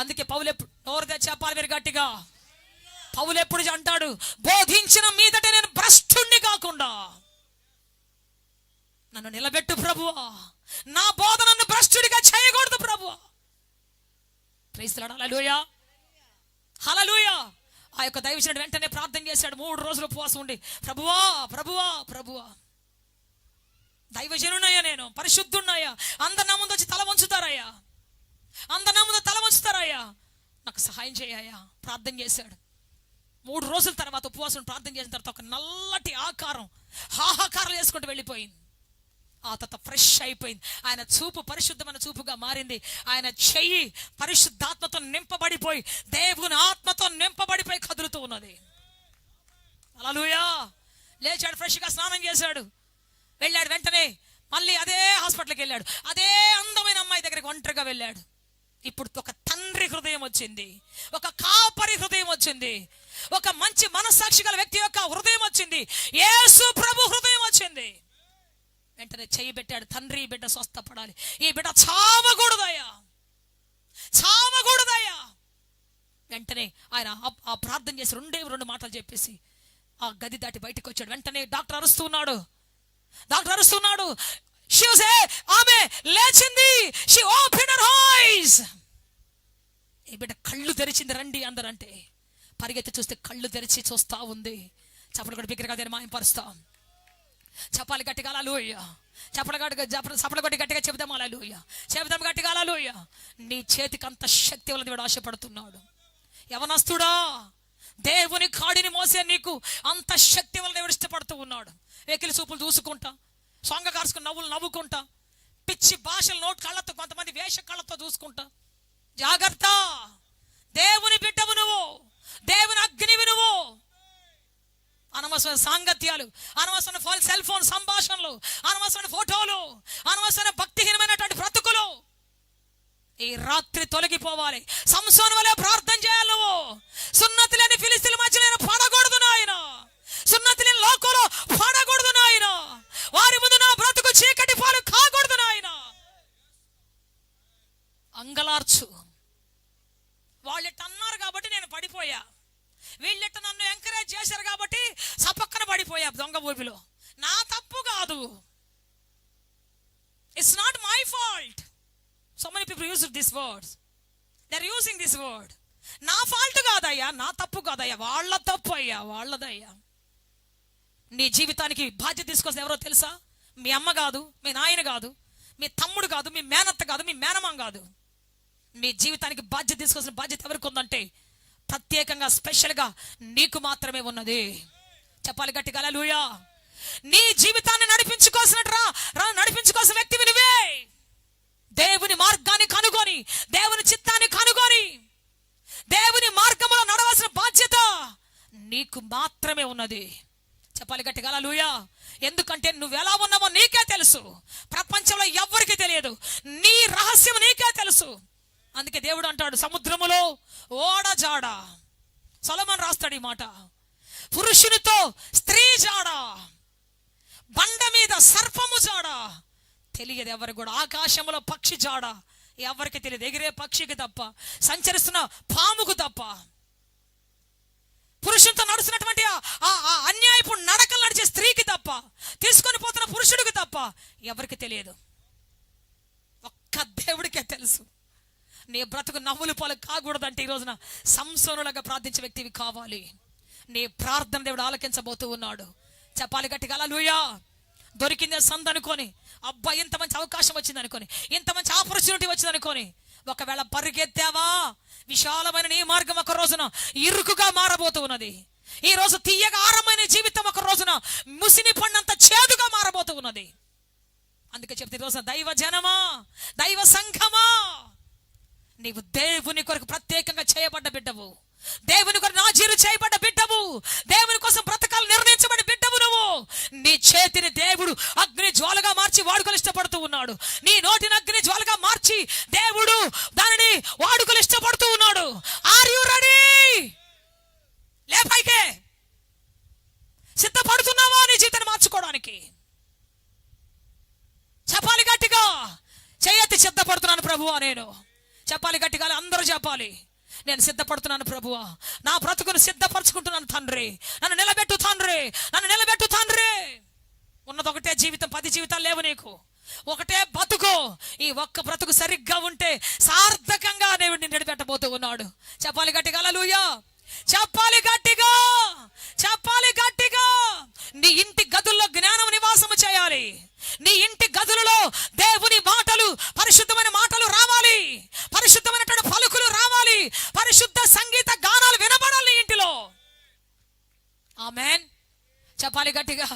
అందుకే పౌలు ఎప్పుడు నోరుదే చెప్పాలి మీరు గట్టిగా. పౌలు ఎప్పుడు అంటాడు, బోధించిన మీదట నేను భ్రష్టుణ్ణి కాకుండా నన్ను నిలబెట్టు ప్రభువా, నా బోధ నన్ను భ్రష్టుడిగా చేయకూడదు ప్రభువా. ప్రైజ్ ది లార్డ్, హల్లెలూయా, హల్లెలూయా. ఆ యొక్క దైవజనుడు వెంటనే ప్రార్థన చేశాడు. 3 రోజులు ఉపవాసం ఉండి, ప్రభువా ప్రభువా ప్రభువా, దైవజనునయ్యా, నేను పరిశుద్ధున్నయ్యా, అందరి నా ముందు వచ్చి తల వంచుతారయ్యా, అందరి నా ముందు తల వంచుతారయ్యా, నాకు సహాయం చేయ్యా. ప్రార్థన చేశాడు. 3 రోజుల తర్వాత ఉపవాసం ప్రార్థన చేసిన తర్వాత ఒక నల్లటి ఆకారం హాహాకారాలు వేసుకుంటూ వెళ్ళిపోయింది. ఆ తర్వాత ఫ్రెష్ అయిపోయింది. ఆయన చూపు పరిశుద్ధమైన చూపుగా మారింది. ఆయన చెయ్యి పరిశుద్ధాత్మతో నింపబడిపోయి, దేవుని ఆత్మతో నింపబడిపోయి కదులుతూ ఉన్నది. హల్లెలూయా. లేచాడు, ఫ్రెష్గా స్నానం చేశాడు, వెళ్ళాడు. వెంటనే మళ్ళీ అదే హాస్పిటల్కి వెళ్ళాడు. అదే అందమైన అమ్మాయి దగ్గరికి ఒంటరిగా వెళ్ళాడు. ఇప్పుడు ఒక తండ్రి హృదయం వచ్చింది, ఒక కాపరి హృదయం వచ్చింది, ఒక మంచి మనస్సాక్షి గల వ్యక్తి యొక్క హృదయం వచ్చింది, యేసు ప్రభు హృదయం వచ్చింది. వెంటనే చెయ్యి పెట్టాడు. తండ్రి, ఈ బిడ్డ స్వస్థపడాలి, ఈ బిడ్డ చావకూడదయ్యా, చావకూడదయ్యా. వెంటనే ఆయన ఆ ప్రార్థన చేసి 2 మాటలు చెప్పేసి ఆ గది దాటి బయటకు వచ్చాడు. వెంటనే డాక్టర్ అరుస్తున్నాడు. ఆమె లేచింది. She opened her eyes. ఈ బిడ్డ కళ్ళు తెరిచింది, రండి అందరంటే పరిగెత్తి చూస్తే కళ్ళు తెరిచి చూస్తా ఉంది. చప్పలు కూడా బిగ్గరగా దాన్ని మాయంపరుస్తాం. చెప్పాలి గట్టిగా హల్లెలూయా, చప్పలు కొట్టి గట్టిగా చెబుదాం హల్లెలూయా, చెబుదాం గట్టిగా హల్లెలూయా. నీ చేతికి అంత శక్తి వల్ల దేవుడు ఆశపడుతున్నాడు. యవనస్తుడా, దేవుని కాడిని మోసే నీకు అంత శక్తి వల్ల దేవుడు ఇష్టపడుతూ ఉన్నాడు. వెకిలి చూపులు చూసుకుంటా, సొంగ కారుసుకుని నవ్వుకుంటా, పిచ్చి భాషలు నోట్ కళ్ళతో, కొంతమంది వేష కళ్ళతో చూసుకుంటా. జాగ్రత్త, దేవుని బిడ్డవు నువ్వు, దేవుని అగ్నివి నువ్వు. అనవసరమైన సాంగత్యాలు, అనవసరమైన సెల్ ఫోన్ సంభాషణలు, అనవసరమైన ఫోటోలు, అనవసరమైన భక్తిహీనమైనటువంటి బ్రతుకులు ఈ రాత్రి తొలగిపోవాలి. సంసోను వలె ప్రార్థన చేయాలి. నువ్వు సున్నతి లేని ఫిలిస్తీన్ల మధ్య నేను పడకూడదు నాయన, సున్నతి లేని లోకంలో పడకూడదు నాయన, వారి ముందు నా బ్రతుకు చీకటి పాలు కాకూడదు నాయన. అంగలార్చు. వాళ్ళెట్ట అన్నారు కాబట్టి నేను పడిపోయా, వీళ్ళెట్ట నన్ను ఎంకరేజ్ చేశారు కాబట్టి సపక్కన పడిపోయా దొంగ ఊపిలో. నా తప్పు కాదు. It's not my fault. So many people use this words. They're using this word. నా ఫాల్ట్ కాదయ్యా, నా తప్పు కాదయ్యా, వాళ్ళ తప్పు అయ్యా, వాళ్ళదయ్యా. నీ జీవితానికి బాధ్యత తీసుకొస్తే ఎవరో తెలుసా? మీ అమ్మ కాదు, మీ నాయన కాదు, మీ తమ్ముడు కాదు, మీ మేనత్త కాదు, మీ మేనమామ కాదు. మీ జీవితానికి బాధ్యత తీసుకొచ్చిన బాధ్యత ఎవరికి ఉందంటే ప్రత్యేకంగా స్పెషల్గా నీకు మాత్రమే ఉన్నది. చెప్పాలి గట్టిగా హల్లెలూయా. నీ జీవితాన్ని నడిపించుకోవాల్సిన వ్యక్తివి నువ్వే. దేవుని మార్గాన్ని కనుగొని, దేవుని చిత్తాన్ని కనుగొని, దేవుని మార్గంలో నడవాల్సిన బాధ్యత నీకు మాత్రమే ఉన్నది. చెప్పాలి గట్టిగా హల్లెలూయా. ఎందుకంటే నువ్వు ఎలా ఉన్నావో నీకే తెలుసు, ప్రపంచంలో ఎవ్వరికి తెలియదు. నీ రహస్యం నీకే తెలుసు. అందుకే దేవుడు అంటాడు, సముద్రములో ఓడ జాడ. సొలొమోను రాస్తాడు ఈ మాట, పురుషునితో స్త్రీ జాడ, బండ మీద సర్పము జాడ తెలియదు ఎవరికి కూడా. ఆకాశంలో పక్షి జాడ ఎవరికి తెలియదు, ఎగిరే పక్షికి తప్ప, సంచరిస్తున్న పాముకు తప్ప, పురుషునితో నడుస్తున్నటువంటి ఆ అన్యాయపు నడకలు నడిచే స్త్రీకి తప్ప, తీసుకొని పోతున్న పురుషుడికి తప్ప ఎవరికి తెలియదు. ఒక్క దేవుడికే తెలుసు. నీ బ్రతుకు నవ్వులు పాలు కాకూడదంటే ఈ రోజున సంసోనులాగా ప్రార్థించే వ్యక్తివి కావాలి. నీ ప్రార్థన దేవుడు ఆలకించబోతూ ఉన్నాడు. చెప్పాలి గట్టిగా హల్లెలూయా. దొరికిందే సంద అనుకొని, అబ్బా ఇంత మంచి అవకాశం వచ్చింది అనుకొని, ఇంత మంచి ఆపర్చునిటీ వచ్చింది అనుకొని ఒకవేళ పరిగెత్తావా, విశాలమైన నీ మార్గం ఒక రోజున ఇరుకుగా మారబోతూ ఉన్నది. ఈ రోజు తీయగా ఆరమైన జీవితం ఒక రోజున ముసిని పడినంత చేదుగా మారబోతూ ఉన్నది. అందుకే చెప్తే ఈ రోజున దైవ జనమా, దైవ సంఘమా, నీవు దేవుని కొరకు ప్రత్యేకంగా చేయబడ్డ బిడ్డవు, దేవుని కొరకు నాజీరు చేయబడ్డ బిడ్డవు, దేవుని కోసం బ్రతకాలు నిర్ణయించబడిన బిడ్డవు నువ్వు. నీ చేతిని దేవుడు అగ్ని జ్వాలగా మార్చి వాడుకలు ఇష్టపడుతూ ఉన్నాడు. నీ నోటిని అగ్ని జ్వాలగా మార్చి దేవుడు దానిని వాడుకలు ఇష్టపడుతూ ఉన్నాడు. Are you ready? లేపైకే సిద్ధపడుతున్నావా నీ జీవితాన్ని మార్చుకోవడానికి? చెప్పాలి గట్టిగా, చేయెత్తి సిద్ధపడుతున్నాను ప్రభువా. నేను చెప్పాలి గట్టిగా, అందరూ చెప్పాలి, నేను సిద్ధపడుతున్నాను ప్రభువా, నా బ్రతుకును సిద్ధపరచుకుంటున్నాను తండ్రి, నన్ను నిలబెట్టు తండ్రి, నన్ను నిలబెట్టు తండ్రి. ఉన్నది ఒకటే జీవితం, 10 జీవితాలు లేవు నీకు, ఒకటే బతుకు. ఈ ఒక్క బ్రతుకు సరిగ్గా ఉంటే సార్థకంగా దేవుడిని నిలబెట్టబోతూ ఉన్నాడు. చెప్పాలి గట్టిగా హల్లెలూయా, చెప్పాలి గట్టిగా, చెప్పాలి గట్టిగా. నీ ఇంటి గదుల్లో జ్ఞానం నివాసము చేయాలి. నీ ఇంటి గదులలో దేవుని మాటలు, పరిశుద్ధమైన మాటలు రావాలి, పరిశుద్ధమైనటువంటి పలుకులు రావాలి, పరిశుద్ధ సంగీత గానాలు వినబడాలి నీ ఇంటిలో. ఆమేన్. చెప్పాలి గట్టిగా,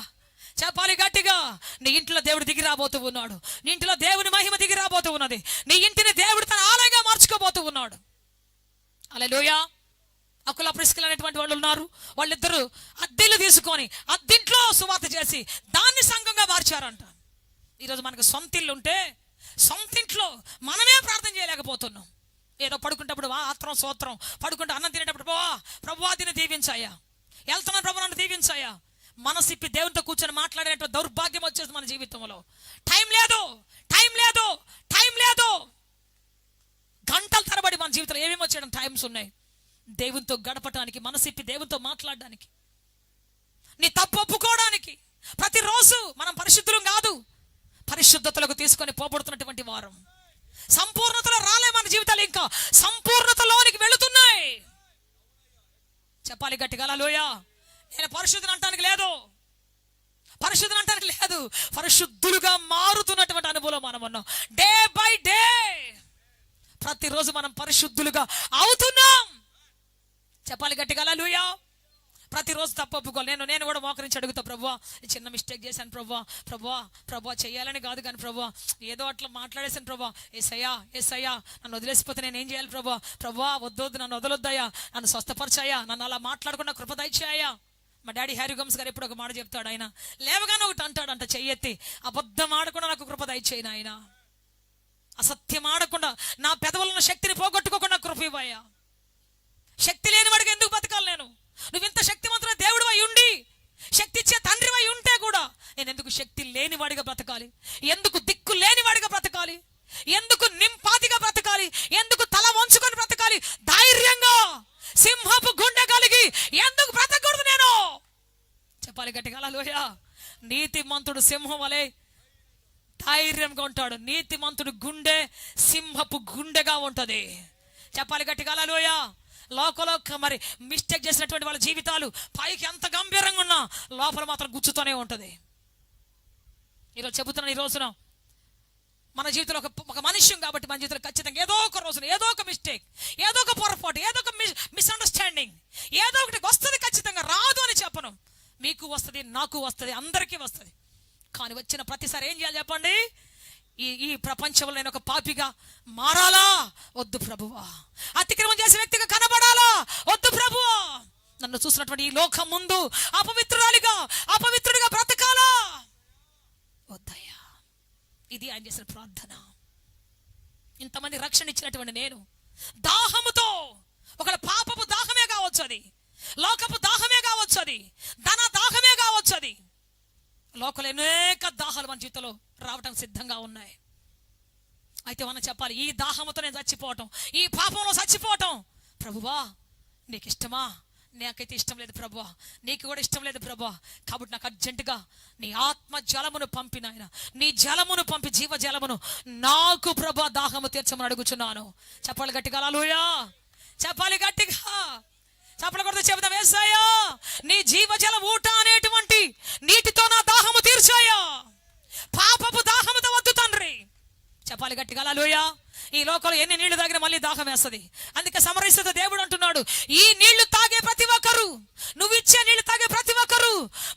చెప్పాలి గట్టిగా. నీ ఇంట్లో దేవుడు దిగి రాబోతూ ఉన్నాడు. నీ ఇంటిలో దేవుని మహిమ దిగి రాబోతూ ఉన్నది. నీ ఇంటిని దేవుడు తన ఆలయంగా మార్చుకోబోతూ ఉన్నాడు. హల్లెలూయా. అకుల ప్రిస్కిల అనేటువంటి వాళ్ళు ఉన్నారు. వాళ్ళిద్దరూ అద్దెలు తీసుకొని అద్దింట్లో సువార్త చేసి దాన్ని సంఘంగా మార్చారంట. ఈరోజు మనకు సొంత ఇల్లు ఉంటే సొంతింట్లో మనమే ప్రార్థన చేయలేకపోతున్నాం. ఏదో పడుకుంటప్పుడు ఆత్రం సోత్రం, పడుకుంటే అన్నం తినేటప్పుడు ప్రభువా దీన్ని దీవించాయా, వెళ్తున్న ప్రభు నన్ను దీవించాయా, మనసిప్పి దేవునితో కూర్చొని మాట్లాడేటువంటి దౌర్భాగ్యం వచ్చేది మన జీవితంలో. టైం లేదు, టైం లేదు, టైం లేదు. గంటల తరబడి మన జీవితంలో ఏమేమి వచ్చేయడం టైమ్స్ ఉన్నాయి దేవునితో గడపటానికి, మనసిప్పి దేవునితో మాట్లాడడానికి, నీ తప్పు ఒప్పుకోవడానికి. ప్రతిరోజు మనం పరిశుద్ధులం కాదు, పరిశుద్ధతలకు తీసుకొని పోబడుతున్నటువంటి వారం. సంపూర్ణతలో రాలే మన జీవితాలు, ఇంకా సంపూర్ణతలోనికి వెళుతున్నాయి. చెప్పాలి గట్టిగా హల్లెలూయా. నేను పరిశుద్ధుని అంటానికి లేదు, పరిశుద్ధుని అంటానికి లేదు, పరిశుద్ధులుగా మారుతున్నటువంటి అనుభవం మనం ఉన్నాం. డే బై డే ప్రతిరోజు మనం పరిశుద్ధులుగా అవుతున్నాం. చెప్పాలి గట్టిగా హల్లెలూయా. ప్రతిరోజు తప్పు ఒప్పుకోవాలి. నేను కూడా మోకరించి అడుగుతా, ప్రభువా చిన్న మిస్టేక్ చేశాను ప్రభువా, ప్రభువా ప్రభువా చేయాలని కాదు కానీ ప్రభువా ఏదో అట్లా మాట్లాడేశాను ప్రభువా, ఏసయ్యా నన్ను వదిలేసిపోతే నేను ఏం చేయాలి ప్రభువా, ప్రభువా వద్దొద్దు నన్ను వదలొద్దయ్యా, నన్ను స్వస్థపరిచాయా, నన్ను అలా మాట్లాడకుండా కృప దయచేయ్యా. మా డాడీ హ్యారీ గమ్స్ గారు ఎప్పుడు ఒక మాట చెప్తాడు, ఆయన లేవగానే ఒకటి అంటాడంట, చెయ్యెత్తి అబద్ధం ఆడకుండా నాకు కృప దయచేయను ఆయన, అసత్యం ఆడకుండా నా పెదవులను శక్తిని పోగొట్టుకోకుండా కృప ఇవ్వయ్యా. శక్తి లేని వాడికి ఎందుకు బతకాలి నేను? నువ్వు ఇంత శక్తివంతుల దేవుడు అయి ఉండి, శక్తి ఇచ్చే తండ్రి అయి ఉంటే కూడా నేను ఎందుకు శక్తి లేని వాడిగా బ్రతకాలి? ఎందుకు దిక్కు లేని వాడిగా బ్రతకాలి? ఎందుకు నింపాతిగా బ్రతకాలి? ఎందుకు తల వంచుకొని బ్రతకాలి? ధైర్యంగా సింహపు గుండె కలిగి ఎందుకు బ్రతకూడదు నేను? చెప్పాలి గట్టిగా హల్లెలూయా. నీతిమంతుడు సింహం వలె ధైర్యంగా ఉంటాడు. నీతిమంతుడు గుండె సింహపు గుండెగా ఉంటది. చెప్పాలి గట్టిగా హల్లెలూయా. లోకంలో మరి మిస్టేక్ చేసినటువంటి వాళ్ళ జీవితాలు పైకి ఎంత గంభీరంగా ఉన్నా లోపల మాత్రం గుచ్చుతూనే ఉంటుంది. ఈరోజు చెబుతున్నాను, ఈ రోజున మన జీవితంలో ఒక మనుష్యం కాబట్టి మన జీవితంలో ఖచ్చితంగా ఏదో ఒక రోజున ఏదో ఒక మిస్టేక్, ఏదో ఒక పొరపాటు, ఏదో ఒక మిస్అండర్స్టాండింగ్ ఏదో ఒకటి వస్తుంది. ఖచ్చితంగా రాదు అని చెప్పను, మీకు వస్తుంది, నాకు వస్తుంది, అందరికీ వస్తుంది. కానీ వచ్చిన ప్రతిసారి ఏం చేయాలి చెప్పండి? ఈ ప్రపంచంలో నేను ఒక పాపిగా మారాలా? వద్దు ప్రభువా. అతిక్రమం చేసే వ్యక్తిగా కనబడాలా? వద్దు ప్రభువా. నన్ను చూసినటువంటి ఈ లోకం ముందు అపవిత్రుడిగా బ్రతకాలా? వద్దయ్యా. ఇది ఆయన చేసిన ప్రార్థన. ఇంతమంది రక్షణ ఇచ్చినటువంటి నేను దాహముతో, ఒక పాపపు దాహమే కావచ్చు, అది లోకపు దాహమే కావచ్చు, అది ధన దాహమే కావచ్చు, అది లోకంలో అనేక దాహాలు మన జీవితంలో రావటం సిద్ధంగా ఉన్నాయి. అయితే మనం చెప్పాలి, ఈ దాహంతో నేను చచ్చిపోవటం, ఈ పాపంలో చచ్చిపోవటం ప్రభువా నీకు ఇష్టమా? నాకైతే ఇష్టం లేదు ప్రభువా, నీకు కూడా ఇష్టం లేదు ప్రభువా. కాబట్టి నాకు అర్జెంటుగా నీ ఆత్మ జలమును పంపి నాయన, నీ జలమును పంపి, జీవ జలమును నాకు ప్రభువా దాహము తీర్చమని అడుగుచున్నాను. చెప్పాలి గట్టిగా హల్లెలూయా, చెప్పాలి గట్టిగా, చెప్పలు కొడుతూ చెబుతాం, యేసయ్యా నీ జీవజల ఊట అనేటువంటి నీటితో నా దాహము తీర్చాయా, పాపపు దాహముతో వద్దు తండ్రి. చెప్పాలి గట్టిగా హల్లెలూయా. ఈ లోకంలో ఎన్ని నీళ్లు తాగినా మళ్ళీ దాహం వేస్తుంది. అందుకే సమరయిస్తున్న దేవుడు అంటున్నాడు, ఈ నీళ్లు తాగే ప్రతి ఒక్కరు, నువ్వు ఇచ్చే నీళ్లు తాగే ప్రతి ఒక్కరు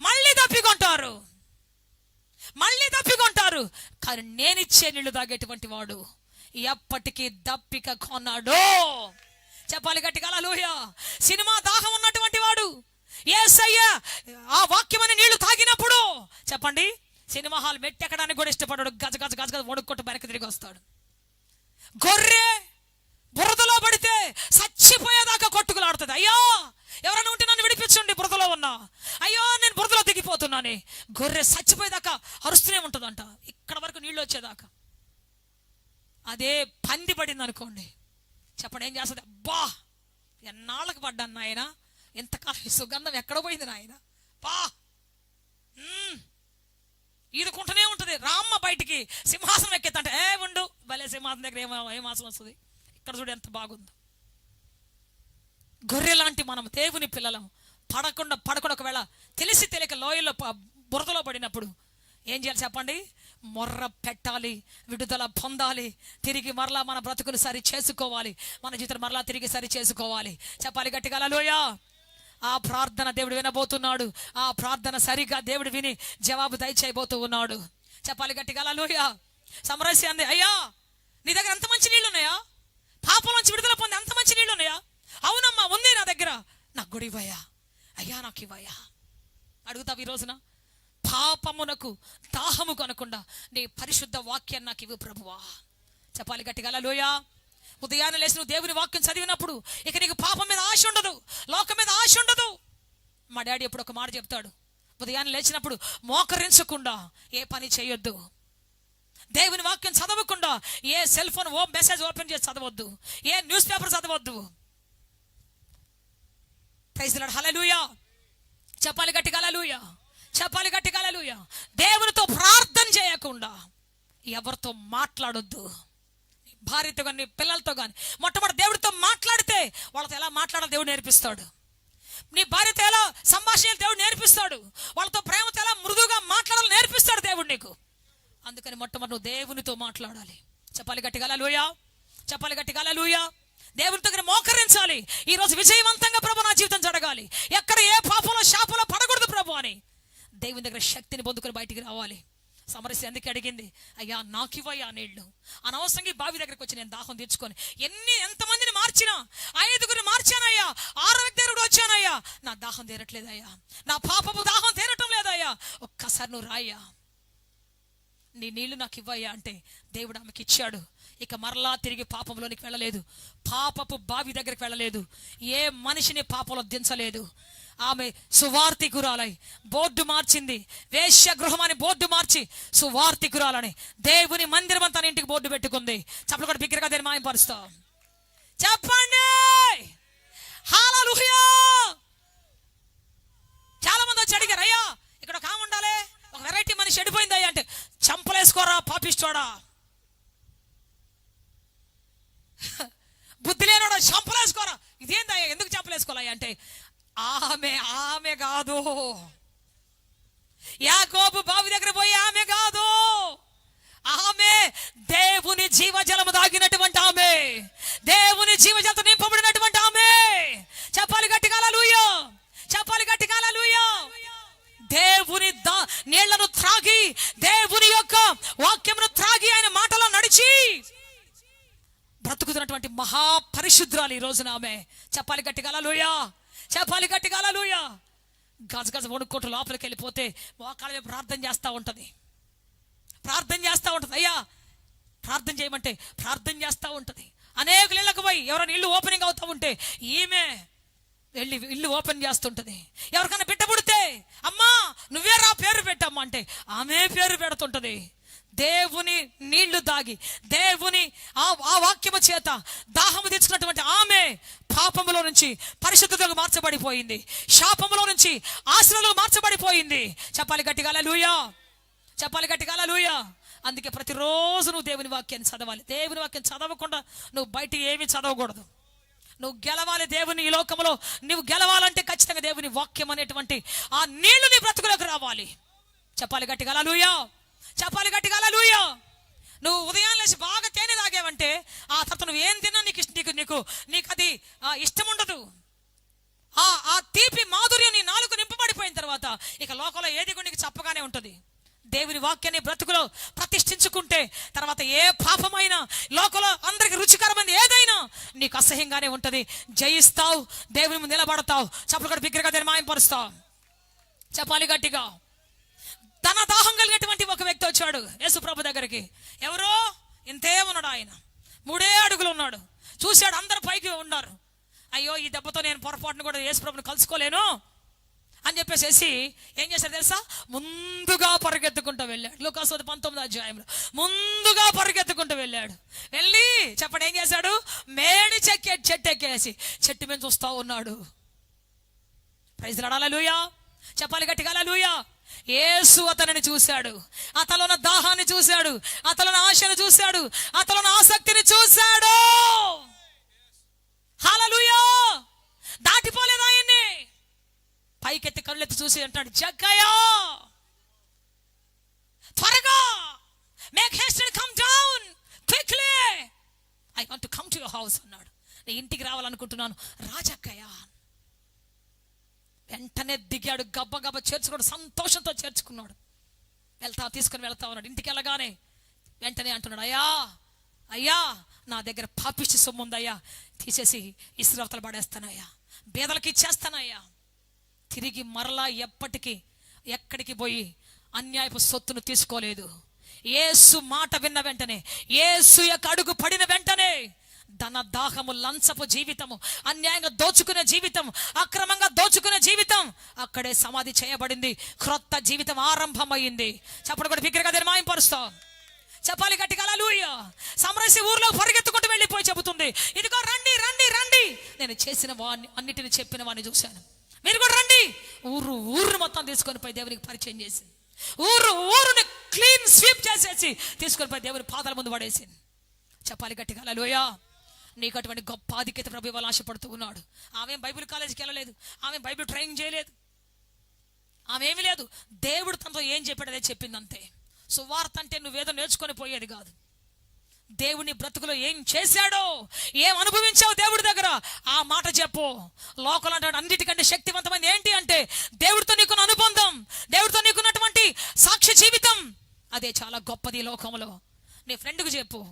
మళ్ళీ దప్పికొంటారు, మళ్ళీ దప్పికొంటారు. కానీ నేనిచ్చే నీళ్లు తాగేటువంటి వాడు ఎప్పటికీ దప్పిక కొన్నాడు. చెప్పాలి గట్టిగా హల్లెలూయా. సినిమా దాహం ఉన్నటువంటి వాడు యేసయ్య ఆ వాక్యమని నీళ్లు తాగినప్పుడు చెప్పండి, సినిమా హాల్ మెట్టెక్కడానికి కూడా ఇష్టపడాడు. గజ గజ గజ గజ వణుక్కొట్టు వెనక్కి తిరిగి వస్తాడు. గొర్రె బురదలో పడితే చచ్చిపోయేదాకా కొట్టుకులాడుతుంది. అయ్యో ఎవరైనా ఉంటే నన్ను విడిపించండి, బురదలో ఉన్నా, అయ్యో నేను బురదలో దిగిపోతున్నానే. గొర్రె చచ్చిపోయేదాకా అరుస్తూనే ఉంటుందంట, ఇక్కడ వరకు నీళ్ళు వచ్చేదాకా. అదే పంది పడింది అనుకోండి, చెప్పండి ఏం చేస్తుంది? అబ్బా ఎన్నాళ్ళకి పడ్డాను నాయన, ఎంతకాలం సుగంధం ఎక్కడ పోయింది నాయన, బా ఈదుకుంటూనే ఉంటుంది. రామ్మ బయటికి సింహాసనం ఎక్కేతంటే, ఏ ఉండు భలే సింహాసనం దగ్గర ఏం వాసన వస్తుంది, ఇక్కడ చూడు ఎంత బాగుందో. గొర్రె లాంటి మనం దేవుని పిల్లలం. పడకుండా ఒకవేళ తెలిసి తెలియక లోయలో బురదలో పడినప్పుడు ఏం చేయాలి చెప్పండి? మొర్ర పెట్టాలి, విడుదల పొందాలి, తిరిగి మరలా మన బ్రతుకులు సరి చేసుకోవాలి, మన జీవితం మరలా తిరిగి సరి చేసుకోవాలి. చెప్పాలి గట్టిగా హల్లెలూయా. ఆ ప్రార్థన దేవుడు వినబోతున్నాడు. ఆ ప్రార్థన సరిగా దేవుడు విని జవాబు దయచేయబోతూ ఉన్నాడు. చెప్పాలి గట్టిగా హల్లెలూయా. సమరస్య అంది, అయ్యా నీ దగ్గర ఎంత మంచి నీళ్ళు ఉన్నాయా? పాపం నుంచి విడుదల పొంది అంత మంచి నీళ్ళు ఉన్నాయా? అవునమ్మా ఉంది నా దగ్గర, నాకు కూడా ఇవ్వయా, అయ్యా నాకు ఇవ్వయా. అడుగుతావు ఈ రోజున, పాపమునకు దాహము కొనకుండా నీ పరిశుద్ధ వాక్యాన్ని నాకు ఇవ్వు ప్రభువా. చెప్పాలి గట్టిగా హల్లెలూయా. ఉదయాన్నే లేచి నువ్వు దేవుని వాక్యం చదివినప్పుడు ఇక నీకు పాపం మీద ఆశ ఉండదు, లోకం మీద ఆశ ఉండదు. మా డాడీ ఎప్పుడు ఒక మాట చెప్తాడు, ఉదయాన్నే లేచినప్పుడు మోకరించకుండా ఏ పని చేయొద్దు, దేవుని వాక్యం చదవకుండా ఏ సెల్ ఫోన్ మెసేజ్ ఓపెన్ చేసి చదవద్దు, ఏ న్యూస్ పేపర్ చదవద్దు. Praise the Lord, hallelujah. చెప్పాలి గట్టిగా హల్లెలూయా, చెప్పాలి గట్టిగా హల్లెలూయా. దేవునితో ప్రార్థన చేయకుండా ఎవరితో మాట్లాడొద్దు, భార్యతో కానీ పిల్లలతో కానీ. మొట్టమొదటి దేవుడితో మాట్లాడితే వాళ్ళతో ఎలా మాట్లాడాలో దేవుడు నేర్పిస్తాడు. నీ భార్యతో ఎలా సంభాషణ దేవుడు నేర్పిస్తాడు, వాళ్ళతో ప్రేమతో ఎలా మృదువుగా మాట్లాడాలో నేర్పిస్తాడు దేవుడు నీకు. అందుకని మొట్టమొదటి నువ్వు దేవునితో మాట్లాడాలి. చెప్పాలి గట్టిగా హల్లెలూయా, చెప్పాలి గట్టిగా హల్లెలూయా. దేవుని దగ్గర మోకరించాలి. ఈరోజు విజయవంతంగా ప్రభు నా జీవితం జరగాలి, ఎక్కడ ఏ పాపంలో శాపంలో పడకూడదు ప్రభు అని దేవుని దగ్గర శక్తిని పొందుకొని బయటికి రావాలి. సమరస్య ఎందుకు అడిగింది, అయ్యా నాకు ఇవ్వయ్యా నీళ్లు. అనవసరంగా బావి దగ్గరికి వచ్చి నేను దాహం తీర్చుకొని ఎంతమందిని మార్చినా, 5గురిని మార్చానయ్యా, 6వ వ్యక్తి దగ్గర వచ్చానయ్యా, నా దాహం తీరట్లేదయ్యా, నా పాపపు దాహం తీరటం లేదయ్యా, ఒక్కసారి నువ్వు రాయ్యా, నీ నీళ్లు నాకు ఇవ్వయ్యా అంటే దేవుడు ఆమెకి ఇచ్చాడు. ఇక మరలా తిరిగి పాపంలోనికి వెళ్ళలేదు, పాపపు బావి దగ్గరికి వెళ్ళలేదు, ఏ మనిషిని పాపంలో దించలేదు. ఆమె సువార్తికురాలై బోర్డు మార్చింది, వేశ్య గృహం అని బోర్డు మార్చి సువార్తికురాలని దేవుని మందిరం తన ఇంటికి బోర్డు పెట్టుకుంది. చెప్పలు కూడా బిగ్గరగా దీన్ని మాయపరుస్తా. చెప్పండి హల్లెలూయా. చాలా మంది వచ్చి అడిగారు, అయ్యా ఇక్కడ ఒక ఆమె ఉండాలి, ఒక వెరైటీ మనిషి చెడిపోయింది అయ్యా అంటే, చంపలేసుకోరా పాపిస్తోడా, బుద్ధి లేనోడా చంపలేసుకోరా. ఇదేందయ్యా ఎందుకు చంపలేసుకోవాలయ్యా అంటే, ఆమె కాదు, యాకోబు బావి దగ్గర పోయి ఆమె కాదు, ఆమె దేవుని జీవజలము దాగినటువంటి ఆమె, దేవుని జీవజలతో నింపబడినటువంటి ఆమె. చెప్పాలి గట్టిగా హల్లెలూయా, చెప్పాలి గట్టిగా హల్లెలూయా. దేవుని నీళ్లను త్రాగి, దేవుని యొక్క వాక్యమును త్రాగి, ఆయన మాటలో నడిచి బ్రతుకుతున్నటువంటి మహాపరిశుద్రాలు ఈ రోజున ఆమె. చెప్పాలి గట్టిగా హల్లెలూయా, చెప్పాలి గట్టిగా హల్లెలూయా. గజగజ వణుక్కోటు లోపలికి వెళ్ళిపోతే మోకాళ్ళ మీద ప్రార్థన చేస్తూ ఉంటుంది, ప్రార్థన చేస్తూ ఉంటుంది. అయ్యా ప్రార్థన చేయమంటే ప్రార్థన చేస్తూ ఉంటుంది. అనేక నీళ్ళకు పోయి ఎవరైనా ఇల్లు ఓపెనింగ్ అవుతూ ఉంటే ఈమె వెళ్ళి ఇల్లు ఓపెన్ చేస్తుంటది. ఎవరికైనా బిడ్డ పుడితే అమ్మా నువ్వే రా పేరు పెట్టమ్మా అంటే ఆమె పేరు పెడుతుంటది. దేవుని నీళ్లు తాగి దేవుని ఆ వాక్యము చేత దాహము తెచ్చుకున్నటువంటి ఆమె పాపములో నుంచి పరిశుద్ధతకు మార్చబడిపోయింది, శాపములో నుంచి ఆశలో మార్చబడిపోయింది. చెప్పాలి గట్టిగా హల్లెలూయా, చెప్పాలి గట్టిగా హల్లెలూయా. అందుకే ప్రతిరోజు నువ్వు దేవుని వాక్యాన్ని చదవాలి. దేవుని వాక్యం చదవకుండా నువ్వు బయట ఏమీ చదవకూడదు. నువ్వు గెలవాలి దేవుని ఈ లోకంలో. నువ్వు గెలవాలంటే ఖచ్చితంగా దేవుని వాక్యం అనేటువంటి ఆ నీళ్లు నీ బ్రతుకులోకి రావాలి. చెప్పాలి గట్టిగా హల్లెలూయా, చెప్పాలి గట్టిగా హల్లెలూయా. నువ్వు ఉదయం లేచి బాగా తేనె తాగావంటే ఆ తర్వాత నువ్వు ఏం తిన్నా నీకు అది ఇష్టం ఉండదు. ఆ తీపి మాధుర్యం నీ నాలుగు నింపబడిపోయిన తర్వాత ఇక లోకంలో ఏది కూడా నీకు చెప్పగానే ఉంటుంది. దేవుని వాక్యాన్ని బ్రతుకులో ప్రతిష్ఠించుకుంటే తర్వాత ఏ పాపమైనా లోకంలో అందరికి రుచికరమైనది ఏదైనా నీకు అసహ్యంగానే ఉంటది. జయిస్తావు, దేవుని ముందు నిలబడతావు, చప్పలు కూడా బిగ్గరగా దాన్ని మాయంపరుస్తావు. చెప్పాలి గట్టిగా. తన దాహం కలిగినటువంటి ఒక వ్యక్తి వచ్చాడు యేసు ప్రభు దగ్గరికి. ఎవరో ఇంతే ఉన్నాడు, ఆయన 3 అడుగులు ఉన్నాడు. చూశాడు, అందరు పైకి ఉన్నారు. అయ్యో ఈ దెబ్బతో నేను పొరపాటును కూడా యేసు ప్రభుని కలుసుకోలేను అని చెప్పేసి ఏం చేశాడు తెలుసా? ముందుగా పరిగెత్తుకుంటూ వెళ్ళాడు. లూకాసు 19వ అధ్యాయంలో ముందుగా పరిగెత్తుకుంటూ వెళ్ళాడు. వెళ్ళి చెప్పండి ఏం చేశాడు? మేడి చెట్టు ఎక్కేసి చెట్టు మీద చూస్తా ఉన్నాడు. ప్రైజ్ లార్డ్ హల్లెలూయా, చెప్పాలి గట్టిగా హల్లెలూయా. యేసు అతనిని చూశాడు, అతనిలో దాహాన్ని చూశాడు, అతనిలో ఆశను చూశాడు, అతనిలో ఆసక్తిని చూశాడు. హల్లెలూయా. దాటిపోలేదు ఆయన్ని. పైకెత్తి కళ్ళెత్తి చూసి అంటాడు, జక్కయ్యా త్వరగా, make haste and come down quickly, I want to come to your house అన్నాడు. నేను ఇంటికి రావాలనుకుంటున్నాను, రాజక్కయ్య. వెంటనే దిగాడు, గబ్బ చేర్చుకున్నాడు, సంతోషంతో చేర్చుకున్నాడు. తీసుకుని వెళ్తా ఉన్నాడు. ఇంటికి వెళ్ళగానే వెంటనే అంటున్నాడు, అయ్యా నా దగ్గర పాపిష్టి సొమ్ము ఉందయ్యా, తీసేసి ఇస్రావతలు పడేస్తానయ్యా, బేదలకి ఇచ్చేస్తానయ్యా. తిరిగి మరలా ఎక్కడికి పోయి అన్యాయపు సొత్తును తీసుకోలేదు. యేసు మాట విన్న వెంటనే, యేసు యొక్క అడుగు పడిన వెంటనే ధన దాహము, లంచపు జీవితము, అన్యాయంగా దోచుకునే జీవితం, అక్రమంగా దోచుకునే జీవితం అక్కడే సమాధి చేయబడింది. క్రొత్త జీవితం ఆరంభమైంది. చప్పుడు కూడా బిగ్గరగా దీన్ని మాయంపరుస్తాం. చెప్పాలి గట్టిగా హల్లెలూయా. సమరసి ఊర్లో పరిగెత్తుకుంటూ వెళ్ళిపోయి చెబుతుంది, ఇదిగో రండి రండి రండి, నేను చేసిన వాడిని అన్నిటిని చెప్పిన వాడిని చూశాను, మీరు కూడా రండి. ఊరు మొత్తం తీసుకొని పోయి దేవునికి పరిచయం చేసింది. ఊరుని క్లీన్ స్వీప్ చేసేసి తీసుకొని పోయి దేవుని పాదాల ముందు పడేసింది. చెప్పాలి గట్టిగా హల్లెలూయా. నీకు అటువంటి గొప్ప ఆధిక్యత ప్రభు ఇవ్వాలని ఆశపడుతూ ఉన్నాడు. ఆమె బైబిల్ కాలేజీకి వెళ్ళలేదు, ఆమె బైబిల్ ట్రైనింగ్ చేయలేదు, ఆమె ఏమీ లేదు. దేవుడు తనతో ఏం చెప్పాడు అదే చెప్పింది అంతే. సువార్త అంటే నువ్వేదో నేర్చుకొని పోయేది కాదు. దేవుని బ్రతుకులో ఏం చేశాడో, ఏం అనుభవించావు దేవుడి దగ్గర, ఆ మాట చెప్పు. లోకల్ అంటే అన్నిటికంటే శక్తివంతమైనది ఏంటి అంటే దేవుడితో నీకున్న అనుబంధం, దేవుడితో నీకున్నటువంటి సాక్ష్య జీవితం. అదే చాలా గొప్పది లోకంలో. నీ ఫ్రెండ్కి చెప్పు,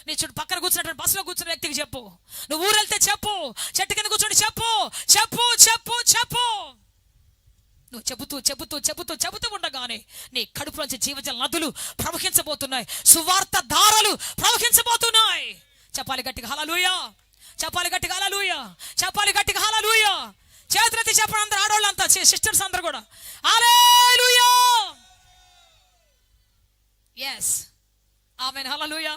నీ చుట్టూ పక్కన కూర్చున్నటువంటి బస్సులో కూర్చున్న వ్యక్తికి చెప్పు, నువ్వు ఊరు వెళ్తే చెప్పు, చెట్టు కింద కూర్చొని చెప్పు చెప్పు చెప్పు చెప్పు. నువ్వు చెబుతూ ఉండగానే నీ కడుపులోంచి జీవజల నదులు ప్రవహించబోతున్నాయి, సువార్త ధారలు ప్రవహించబోతున్నాయి. చెప్పాలి గట్టిగా హల్లెలూయా, చెప్పాలి గట్టిగా హల్లెలూయా, చెప్పాలి గట్టిగా హల్లెలూయా. చేతులెత్తి చెప్పండి అందరూ, ఆడవాళ్ళంతా, సిస్టర్స్ అందరూ కూడా హల్లెలూయా. yes ఆమేన్ హల్లెలూయా.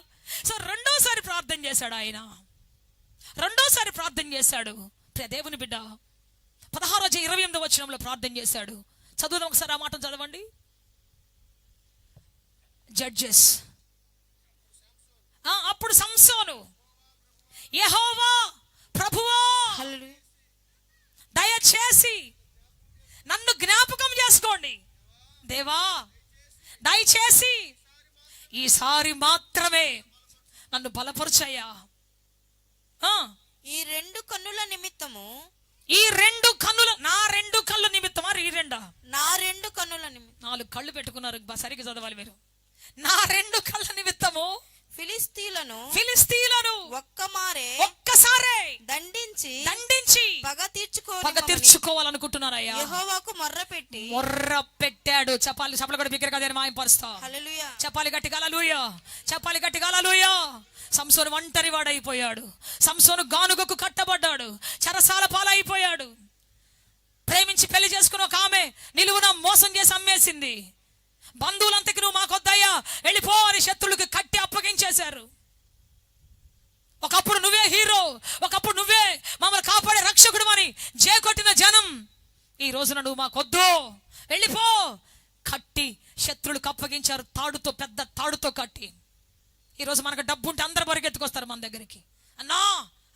సో రెండోసారి ప్రార్థన చేశాడు ఆయన, రెండోసారి ప్రార్థన చేశాడు. దేవుని బిడ్డ 16:28 వచనంలో ప్రార్థన చేశాడు. చదువుదాం ఒకసారి, ఆ మాటను చదవండి. జడ్జెస్. అప్పుడు సంసోను, యెహోవా ప్రభువా దయచేసి నన్ను జ్ఞాపకం చేసుకోండి, దేవా దయచేసి ఈసారి మాత్రమే నన్ను బలపరచయ్యా. ఈ 2 కన్నుల నిమిత్తము, ఈ 2 కన్నుల, నా 2 కళ్ళు నిమిత్తమా? ఈ 2 నా 2 కన్నుల నిమిత్తం. 4 కళ్ళు పెట్టుకున్నారు, సరిగ్గా చదవాలి మీరు. నా 2 కళ్ళ నిమిత్తము ఫిలిస్తీయులను ఒక్కసారే దండించి పగ తీర్చుకోవాలనుకుంటున్నారయ్యా. యెహోవాకు మొర్ర పెట్టాడు. చెప్పాలి, చెప్పలు కూడా బిగ్గరగా నేను మాయంపరుస్తా. హల్లెలూయా. చెప్పాలి గట్టిగా హల్లెలూయా, చెప్పాలి గట్టిగా హల్లెలూయా. సంసోను ఒంటరి వాడైపోయాడు, సంసోను గానుగకు కట్టబడ్డాడు, చెరసాల పాలైపోయాడు. పెళ్లి చేసుకుని ఒక ఆమె నిలువున మోసం చేసి అమ్మేసింది. బంధువులంతకి నువ్వు మాకొద్దయ్యా వెళ్ళిపో అని శత్రువులకి కట్టి అప్పగించేశారు. ఒకప్పుడు నువ్వే హీరో, ఒకప్పుడు నువ్వే మమ్మల్ని కాపాడే రక్షకుడు అని జేకొట్టిన జనం ఈ రోజున నువ్వు మాకొద్దు వెళ్ళిపో కట్టి శత్రువులకు అప్పగించారు. తాడుతో, పెద్ద తాడుతో కట్టి. ఈరోజు మనకు డబ్బు ఉంటే అందరు పరిగెత్తుకొస్తారు మన దగ్గరికి, అన్నా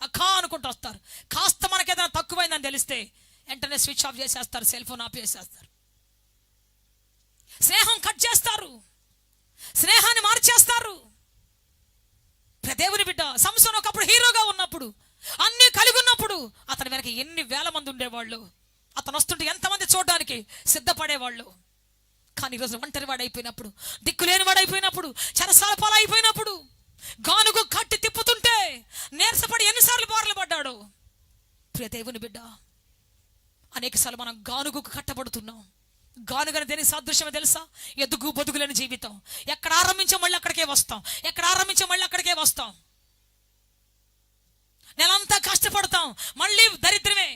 అక్కా అనుకుంటూ వస్తారు. కాస్త మనకి ఏదైనా తక్కువైందని తెలిస్తే వెంటనే స్విచ్ ఆఫ్ చేసేస్తారు, సెల్ ఫోన్ ఆఫ్ చేసేస్తారు, స్నేహం కట్ చేస్తారు, స్నేహాన్ని మార్చేస్తారు. దేవుని బిడ్డ సంసోను ఒకప్పుడు హీరోగా ఉన్నప్పుడు, అన్ని కలిగి ఉన్నప్పుడు అతని వెనక ఎన్ని వేల మంది ఉండేవాళ్ళు. అతను వస్తుంటే ఎంతమంది చూడడానికి సిద్ధపడేవాళ్ళు. కానీ ఈరోజు ఒంటరి వాడైపోయినప్పుడు, దిక్కులేని వాడైపోయినప్పుడు, చెరసాల పాలైపోయినప్పుడు, గానుగు కట్టి తిప్పుతుంటే నీరసపడి ఎన్నిసార్లు బారలు పడ్డాడు. ప్రియ దేవుని బిడ్డ, అనేకసార్లు మనం గానుగుకు కట్టబడుతున్నాం. గానుగని దేని సాదృశ్యమే తెలుసా? ఎదుగు బొదుగులేని జీవితం. ఎక్కడ ఆరంభించాం మళ్ళీ అక్కడికే వస్తాం, ఎక్కడ ఆరంభించాం మళ్ళీ అక్కడికే వస్తాం. నెలంతా కష్టపడతాం, మళ్ళీ దరిద్రమే.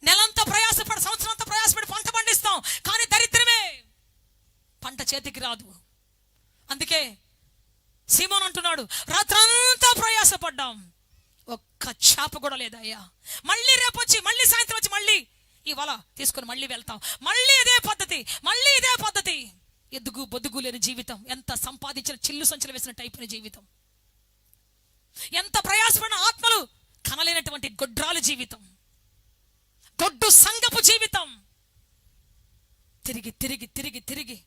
నెలంతా ప్రయాసపడి, సంవత్సరం అంతా ప్రయాసపడి పంట పండిస్తాం, కానీ దరిద్రమే, పంట చేతికి రాదు. అందుకే సీమోను అంటున్నాడు, రాత్రంతా ప్రయాసపడ్డాం, ఒక్క చేప కూడా లేదయ్యా. మళ్ళీ రేపు వచ్చి, మళ్ళీ సాయంత్రం వచ్చి, మళ్ళీ ఇవాళ తీసుకొని మళ్ళీ వెళ్తాం, మళ్ళీ ఇదే పద్ధతి, మళ్ళీ ఇదే పద్ధతి. ఎదుగు బొదుగు లేని జీవితం, ఎంత సంపాదించిన చిల్లు సంచులు వేసిన టైపున జీవితం, ఎంత ప్రయాసపడిన ఆత్మలు కనలేనటువంటి గొడ్రాలు జీవితం, గొడ్డు సంగపు జీవితం. తిరిగి తిరిగి తిరిగి తిరిగి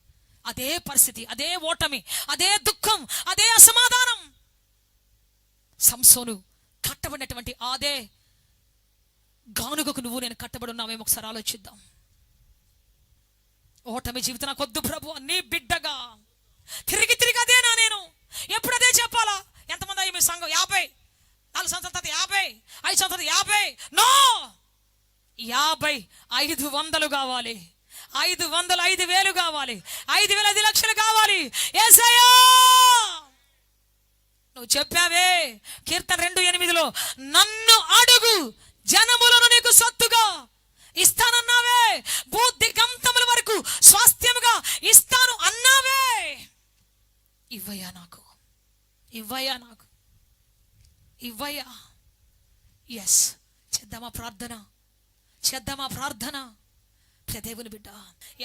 అదే పరిస్థితి, అదే ఓటమి, అదే దుఃఖం, అదే అసమాధానం. సంసోను కట్టబడినటువంటి అదే గానుగకు నువ్వు నేను కట్టబడి ఉన్నామేమో ఒకసారి ఆలోచిద్దాం. ఓటమి జీవితం నాకు వద్దు ప్రభు, నీ బిడ్డగా తిరిగి తిరిగి అదేనా నేను? ఎప్పుడు అదే చెప్పాలా? ఎంతమంది అయ్యి మీ సంఘం? 50, 4 సంవత్సరాల తర్వాత 50, 5 సంవత్సరాలు 50. నో, 50 500 కావాలి, 500 5,000 కావాలి, 5,000 5 లక్షలు కావాలి. యేసయ్యా నువ్వు చెప్పావే కీర్తన 2:8, నన్ను అడుగు జనములను నీకు సొత్తుగా ఇస్తానన్నావే, భూదిగంతముల వరకు స్వాస్థ్యముగా ఇస్తాను అన్నావే. ఇవ్వయ్యా నాకు, ఇవ్వయ్యా నాకు, ఇవ్వయ్యా. ఎస్, చేద్దామా ప్రార్థన, చేద్దామా ప్రార్థన. దేవుని బిడ్డ,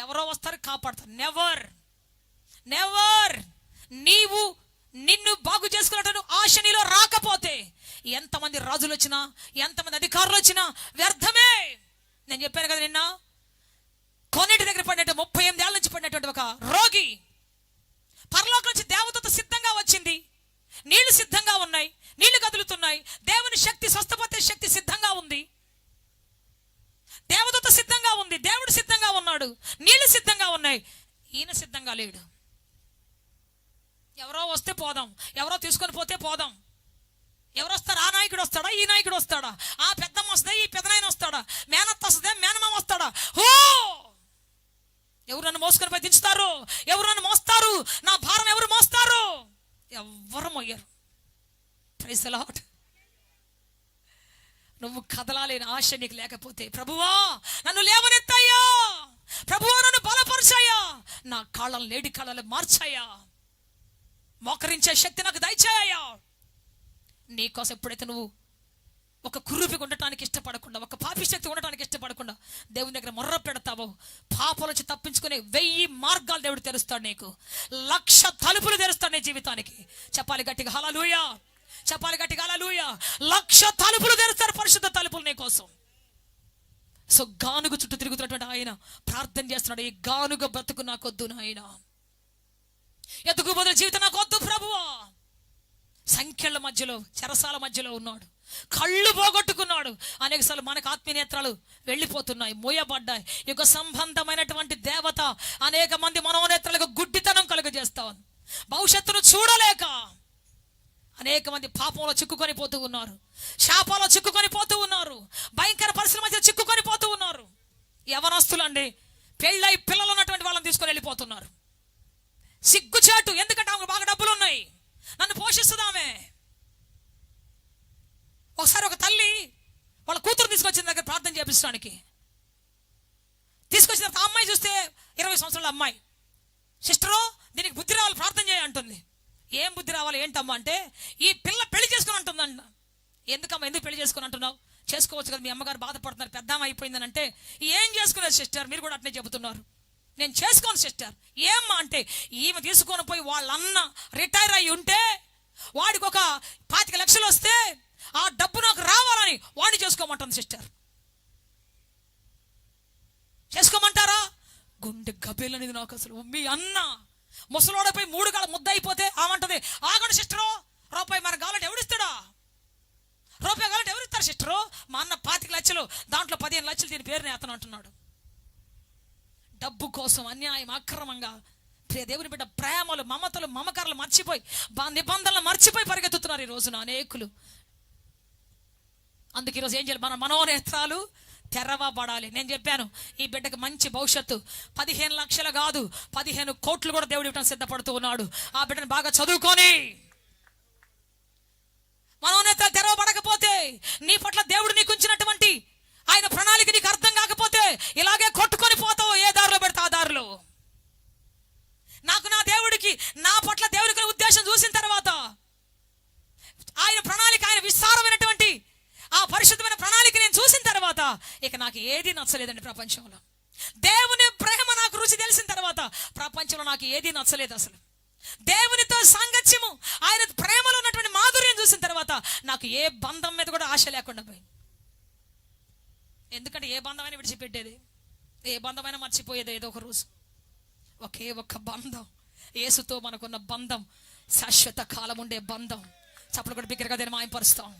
ఎవరో వస్తారు కాపాడతారు. Never never. నీవు నిన్ను బాగు చేసుకున్నట్టు ఆశ నీలో రాకపోతే ఎంతమంది రాజులు వచ్చినా, ఎంతమంది అధికారులు వచ్చినా వ్యర్థమే. నేను చెప్పాను కదా నిన్న, కొన్నిటి దగ్గర పడినట్టు 38 ఏళ్ళ నుంచి పడినటువంటి ఒక రోగి, పరలోకం నుంచి దేవదూత సిద్ధంగా వచ్చింది, నీళ్లు సిద్ధంగా ఉన్నాయి, నీళ్లు కదులుతున్నాయి, దేవుని శక్తి, స్వస్థపరిచే శక్తి సిద్ధంగా ఉంది, దేవదూత సిద్ధంగా ఉంది, దేవుడు సిద్ధంగా ఉన్నాడు, నీళ్లు సిద్ధంగా ఉన్నాయి. ఈయన సిద్ధంగా లేడు. ఎవరో వస్తే పోదాం, ఎవరో తీసుకొని పోతే పోదాం. ఎవరు వస్తారా? ఆ నాయకుడు వస్తాడా, ఈ నాయకుడు వస్తాడా, ఆ పెద్దమ్మ వస్తుందా, ఈ పెద్దనాయన వస్తాడా, మేనత్త వస్తుందా, మేనమామ వస్తాడా? హో, ఎవరు నన్ను మోసుకొని పోయి దించుతారు? ఎవరు నన్ను మోస్తారు? నా భారం ఎవరు మోస్తారు? ఎవ్వరు మోయరు. Praise the lord. నువ్వు కదలాలేని ఆశ నీకు లేకపోతే, ప్రభువా నన్ను లేవనెత్తయ్యా, ప్రభువా నన్ను బలపరచయ్యా, నా కాళ్ళను లేడి కాళ్ళలు మార్చాయా, మోకరించే శక్తి నాకు దయచేయ్యా. నీకోసం ఎప్పుడైతే నువ్వు ఒక కురూపిగా ఉండటానికి ఇష్టపడకుండా, ఒక పాపి శక్తి ఉండటానికి ఇష్టపడకుండా దేవుని దగ్గర మొర్ర పెడతావో, పాపల నుంచి తప్పించుకునే 1000 మార్గాలు దేవుడు తెరుస్తాడు నీకు. 1,00,000 తలుపులు తెరుస్తాడు నీ జీవితానికి. చెప్పాలి గట్టిగా హల్లెలూయా, చెప్పాలి గట్టిగా హల్లెలూయా. 1,00,000 తలుపులు తెరుస్తారు, పరిశుద్ధ తలుపులు నీ కోసం. సో గానుగ చుట్టూ తిరుగుతున్నటువంటి ఆయన ప్రార్థన చేస్తున్నాడు, ఈ గానుగ బ్రతుకు నాకొద్దు నాయన, ఎదుగు బదులు జీవితం నాకొద్దు ప్రభువా. సంఖ్యల మధ్యలో, చెరసాల మధ్యలో ఉన్నాడు, కళ్ళు పోగొట్టుకున్నాడు. అనేకసార్లు మనకు ఆత్మీయ నేత్రాలు వెళ్ళిపోతున్నాయి, మోయబడ్డాయి. యుగ సంబంధమైనటువంటి దేవత అనేక మంది మనోనేత్రాలకు గుడ్డితనం కలుగజేస్తా ఉంది. భవిష్యత్తును చూడలేక అనేక మంది పాపంలో చిక్కుకొని పోతూ ఉన్నారు, శాపాలో చిక్కుకొని పోతూ ఉన్నారు, భయంకర పరిస్థితుల మధ్య చిక్కుకొని పోతూ ఉన్నారు. యవనస్తులండి, పెళ్ళై పిల్లలు ఉన్నటువంటి వాళ్ళని తీసుకొని వెళ్ళిపోతున్నారు. సిగ్గుచాటు, ఎందుకంటే ఆమెకు బాగా డబ్బులు ఉన్నాయి, నన్ను పోషిస్తుందామే. ఒకసారి ఒక తల్లి వాళ్ళ కూతురు తీసుకొచ్చింది చేపించడానికి. తీసుకొచ్చిన ఆ అమ్మాయి చూస్తే 20 సంవత్సరాల అమ్మాయి. సిస్టరు దీనికి బుద్ధి రావాలి, ప్రార్థన చేయ అంటుంది. ఏం బుద్ధి రావాలి ఏంటమ్మా అంటే, ఈ పిల్ల పెళ్లి చేసుకుని అంటుందంట. ఎందుకమ్మా, ఎందుకు పెళ్లి చేసుకుని అంటున్నావు? చేసుకోవచ్చు కదా, మీ అమ్మగారు బాధపడుతున్నారు, పెద్దామ అయిపోయిందని అంటే, ఏం చేసుకున్నారు సిస్టర్, మీరు కూడా అట్నే చెబుతున్నారు. నేను చేసుకోను సిస్టర్. ఏమ్మా అంటే, ఈమె తీసుకొని పోయి వాళ్ళ అన్న రిటైర్ అయ్యి ఉంటే వాడికి ఒక 25 లక్షలు వస్తే ఆ డబ్బు నాకు రావాలని వాడిని చేసుకోమంటుంది సిస్టర్. చేసుకోమంటారా? గుండె గబేలనేది నాకు అసలు. మీ అన్న ముసలోడపై 3 కాళ్ళ ముద్ద అయిపోతే ఆమంటది, ఆగండి సిస్టరు, రూపాయి మనకు కావాలంటే ఎవడిస్తాడా? రూపాయి కావాలంటే ఎవరిస్తారు సిస్టరు? మా అన్న 25 లక్షలు, దాంట్లో 15 లక్షలు దీని పేరుని అతను అంటున్నాడు. డబ్బు కోసం అన్యాయం, అక్రమంగా ప్రియ దేవుని బిడ్డ ప్రేమలు, మమతలు, మమకారాలు మర్చిపోయి, నిబంధనలు మర్చిపోయి పరిగెత్తుతున్నారు ఈ రోజున అనేకులు. అందుకే ఈరోజు ఏం చేయాలి? మన మనోనేత్రాలు తెరవబడాలి. నేను చెప్పాను, ఈ బిడ్డకి మంచి భవిష్యత్తు. 15 లక్షలు కాదు, 15 కోట్లు కూడా దేవుడు ఇవ్వడం సిద్ధపడుతూ ఉన్నాడు. ఆ బిడ్డను బాగా చదువుకొని, మనోనేత్రాలు తెరవబడకపోతే, నీ పట్ల దేవుడు నీకు ఉంచినటువంటి ఆయన ప్రణాళిక నీకు అర్థం కాకపోతే ఇలాగే కొట్టుకొని పోతావు. ఏ దారిలో పెడతా ఆ దారిలో. నాకు నా దేవుడికి, నా పట్ల దేవుడికి ఉద్దేశం చూసిన తర్వాత, ఆయన ప్రణాళిక, ఆయన విస్తారమైనటువంటి ఆ పరిశుద్ధమైన ప్రణాళిక నేను చూసిన తర్వాత ఇక నాకు ఏది నచ్చలేదండి ప్రపంచంలో. దేవుని ప్రేమ నాకు రుచి తెలిసిన తర్వాత ప్రపంచంలో నాకు ఏది నచ్చలేదు అసలు. దేవునితో సాంగత్యము, ఆయన ప్రేమలో ఉన్నటువంటి మాధుర్యం చూసిన తర్వాత నాకు ఏ బంధం మీద కూడా ఆశ లేకుండా పోయింది. ఎందుకంటే ఏ బంధమైనా విడిచిపెట్టేది, ఏ బంధమైనా మర్చిపోయేది ఏదో ఒక రోజు. ఒకే ఒక్క బంధం, యేసుతో మనకున్న బంధం, శాశ్వత కాలం ఉండే బంధం. చప్పుడు కూడా బిగ్గరగా దీన్ని మాయపరుస్తాం.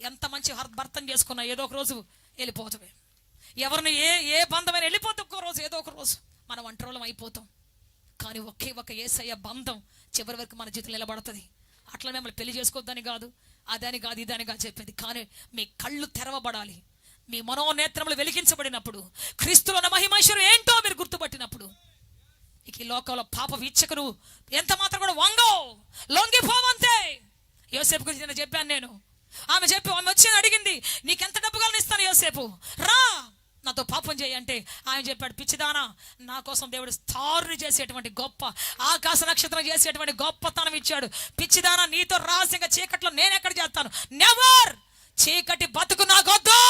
ఎంత మంచి భర్తను చేసుకున్నా ఏదో ఒక రోజు వెళ్ళిపోతామే. ఎవరిని ఏ బంధమైనా వెళ్ళిపోతే ఒక్కో రోజు, ఏదో ఒక రోజు మనం ఒంటరిలం అయిపోతాం. కానీ ఒకే ఒక యేసయ్య బంధం చివరి వరకు మన జీవితంలో నిలబడుతుంది. అట్లా మిమ్మల్ని పెళ్లి చేసుకోవద్దని కాదు, అదని కాదు, ఇదని కాదు చెప్పేది. కానీ మీ కళ్ళు తెరవబడాలి, మీ మనోనేత్రములు వెలిగించబడినప్పుడు, క్రీస్తులో ఉన్న మహిమైశ్వర్యం ఏంటో మీరు గుర్తుపట్టినప్పుడు, ఇక ఈ లోకంలో పాప వీక్షకులు ఎంత మాత్రం కూడా లొంగిపోవంతే. యోసేపు గురించి నేను చెప్పాను. నేను ఆమె వచ్చి అడిగింది, నీకెంత డబ్బు కావాలని ఇస్తాను యోసేపు, రా నాతో పాపం చేయి అంటే ఆయన చెప్పాడు, పిచ్చిదానా, నా కోసం దేవుడు స్టార్ని చేసేటువంటి గొప్ప, ఆకాశ నక్షత్రం చేసేటువంటి గొప్పతనం ఇచ్చాడు. పిచ్చిదానా, నీతో రహస్యంగా చీకట్లో నేను ఎక్కడ చేస్తాను? నెవర్. చీకటి బతుకు నాకొద్దు,